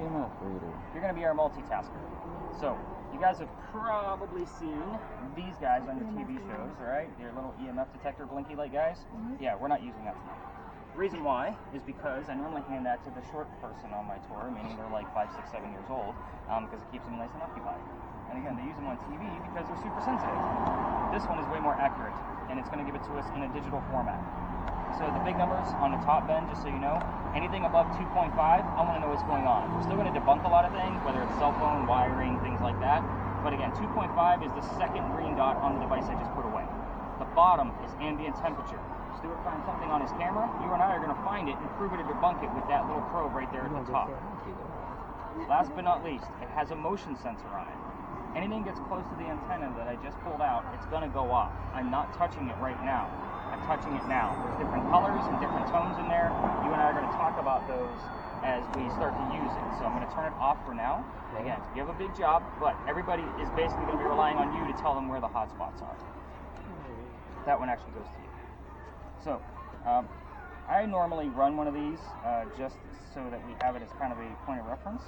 EMF reader. You're going to be our multitasker. So, you guys have probably seen these guys on your TV shows, alright? Your little EMF detector blinky light guys. Yeah, we're not using that tonight. The reason why is because I normally hand that to the short person on my tour, meaning they're like 5, 6, 7 years old, because it keeps them nice and occupied. And again, they use them on TV because they're super sensitive. This one is way more accurate, and it's going to give it to us in a digital format. So the big numbers on the top bend, just so you know, anything above 2.5, I want to know what's going on. We're still going to debunk a lot of things, whether it's cell phone, wiring, things like that. But again, 2.5 is the second green dot on the device I just put away. The bottom is ambient temperature. Stuart finds something on his camera, you and I are going to find it and prove it or debunk it with that little probe right there at the top. Last but not least, it has a motion sensor on it. Anything gets close to the antenna that I just pulled out, it's going to go off. I'm not touching it right now. I'm touching it now. There's different colors and different tones in there. You and I are going to talk about those as we start to use it. So I'm going to turn it off for now. Again, you have a big job, but everybody is basically going to be relying on you to tell them where the hot spots are. That one actually goes to you. So, I normally run one of these just so that we have it as kind of a point of reference.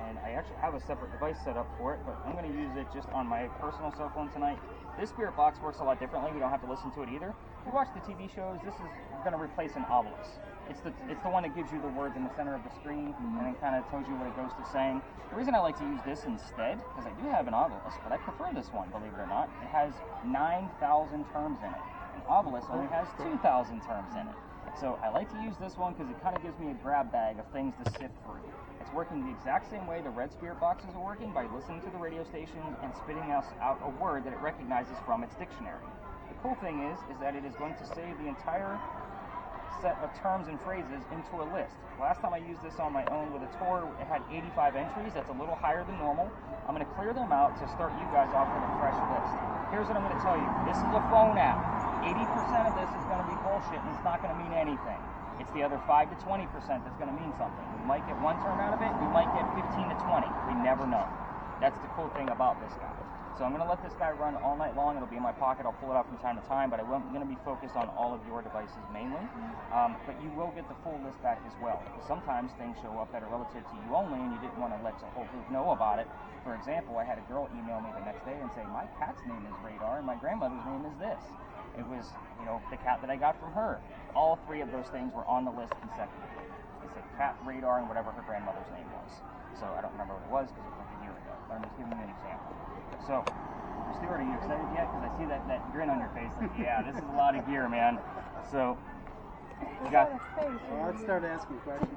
And I actually have a separate device set up for it, but I'm going to use it just on my personal cell phone tonight. This spirit box works a lot differently. We don't have to listen to it either. If you watch the TV shows, this is going to replace an obelisk. It's the one that gives you the words in the center of the screen and it kind of tells you what a ghost is saying. The reason I like to use this instead, because I do have an obelisk, but I prefer this one, believe it or not. It has 9,000 terms in it. An obelisk only has 2,000 terms in it. So I like to use this one because it kind of gives me a grab bag of things to sift through. It's working the exact same way the red spirit boxes are working by listening to the radio station and spitting out a word that it recognizes from its dictionary. The cool thing is that it is going to save the entire set of terms and phrases into a list. Last time I used this on my own with a tour, it had 85 entries. That's a little higher than normal. I'm going to clear them out to start you guys off with a fresh list. Here's what I'm going to tell you. This is a phone app. 80% of this is going to be bullshit and it's not going to mean anything. It's the other 5 to 20% that's going to mean something. We might get one term out of it. We might get 15 to 20. We never know. That's the cool thing about this guy. So I'm going to let this guy run all night long. It'll be in my pocket. I'll pull it out from time to time, but I'm going to be focused on all of your devices mainly. But you will get the full list back as well. Sometimes things show up that are relative to you only, and you didn't want to let the whole group know about it. For example, I had a girl email me the next day and say, my cat's name is Radar, and my grandmother's name is this. It was, the cat that I got from her. All three of those things were on the list consecutively. It said cat, Radar, and whatever her grandmother's name was. So I don't remember what it was because it was like a year ago. But I'm just giving you an example. So, Stuart, are you excited yet? Because I see that grin on your face. Like, yeah, this is a lot of gear, man. So, you got. Well, I'd start asking questions.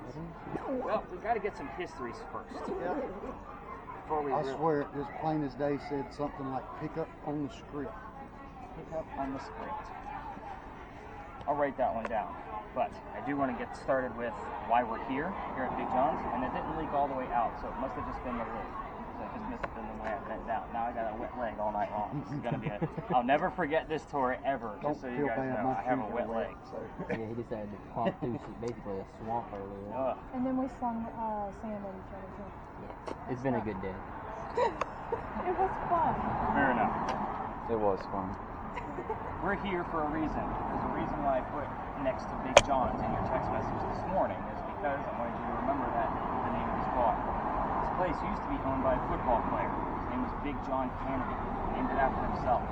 Well, we got to get some histories first. Yeah. Before we I swear, it as plain as day said something like pick up on the script. Pick up on the script. I'll write that one down. But I do want to get started with why we're here at Big John's, and it didn't leak all the way out, so it must have just been the lid. So I just missed it in the way I bent down. Now I got a wet leg all night long. This is gonna be I'll never forget this tour ever. Just so you guys know, I have a wet leg. So. Yeah, he decided to pump through basically a swamp earlier. And then we slung sand at each other too. Yeah, it's been a good day. It was fun. Fair enough. It was fun. We're here for a reason. There's a reason why I put next to Big John's in your text message this morning is because I wanted you to remember that the name of this bar. This place used to be owned by a football player. His name was Big John Kennedy. He named it after himself.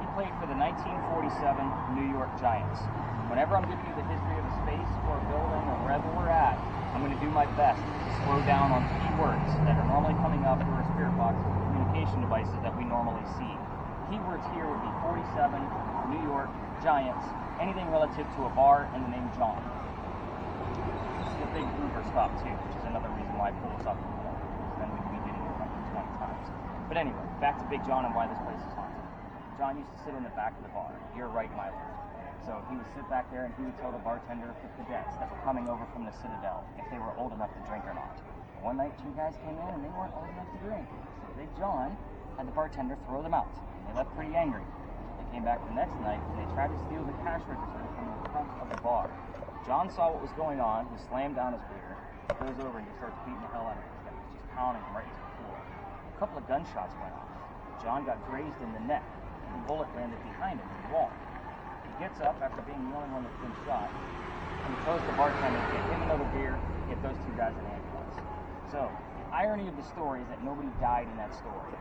He played for the 1947 New York Giants. Whenever I'm giving you the history of a space or a building or wherever we're at, I'm going to do my best to slow down on keywords that are normally coming up through our spirit box communication devices that we normally see. Keywords here would be 47, New York, Giants, anything relative to a bar and the name John. This is a big Uber stop too, which is another reason why I pull this up in the morning, because then we'd be getting it 120 times. But anyway, back to Big John and why this place is haunted. John used to sit in the back of the bar, your right, my left. So he would sit back there and he would tell the bartender the cadets that were coming over from the Citadel if they were old enough to drink or not. One night, two guys came in and they weren't old enough to drink. So Big John had the bartender throw them out. They left pretty angry. They came back the next night and they tried to steal the cash register from the front of the bar. John saw what was going on. He slammed down his beer, goes over and just starts beating the hell out of this guy. He's just pounding him right to the floor. A couple of gunshots went off. John got grazed in the neck. The bullet landed behind him in the wall. He gets up after being the only one that's been shot, and he tells the bartender to get him another beer, get those two guys an ambulance. So, the irony of the story is that nobody died in that story.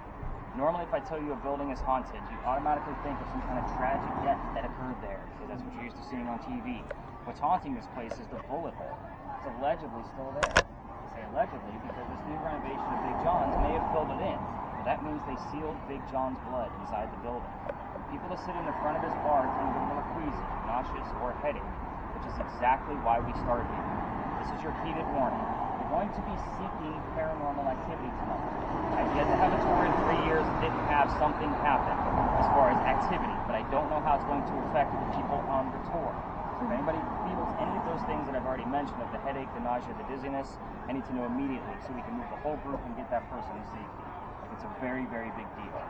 Normally, if I tell you a building is haunted, you automatically think of some kind of tragic death that occurred there, because that's what you're used to seeing on TV. What's haunting this place is the bullet hole. It's allegedly still there. I say allegedly because this new renovation of Big John's may have filled it in. But that means they sealed Big John's blood inside the building. People that sit in the front of this bar tend to get a little queasy, nauseous, or a headache, which is exactly why we started here. This is your heated warning. We're going to be seeking paranormal activity tonight. I've yet to have a tour in 3 years that didn't have something happen as far as activity, but I don't know how it's going to affect the people on the tour. So if anybody feels any of those things that I've already mentioned, of the headache, the nausea, the dizziness, I need to know immediately so we can move the whole group and get that person to safety. It's a very, very big deal.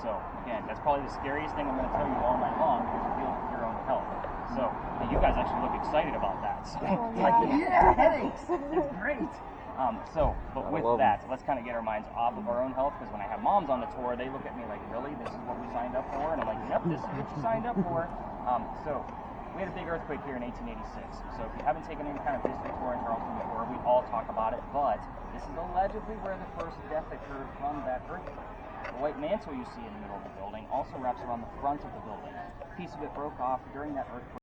So again, that's probably the scariest thing I'm going to tell you all night long because it deals with your own health. So you guys actually look excited about that. So it's like, yeah, headaches. It's great. But with that, let's kind of get our minds off of our own health, because when I have moms on the tour, they look at me like, really? This is what we signed up for? And I'm like, yep, this is what you signed up for. So we had a big earthquake here in 1886. So if you haven't taken any kind of history tour in Charleston before, we all talk about it, but this is allegedly where the first death occurred from that earthquake. The white mantle you see in the middle of the building also wraps around the front of the building. A piece of it broke off during that earthquake.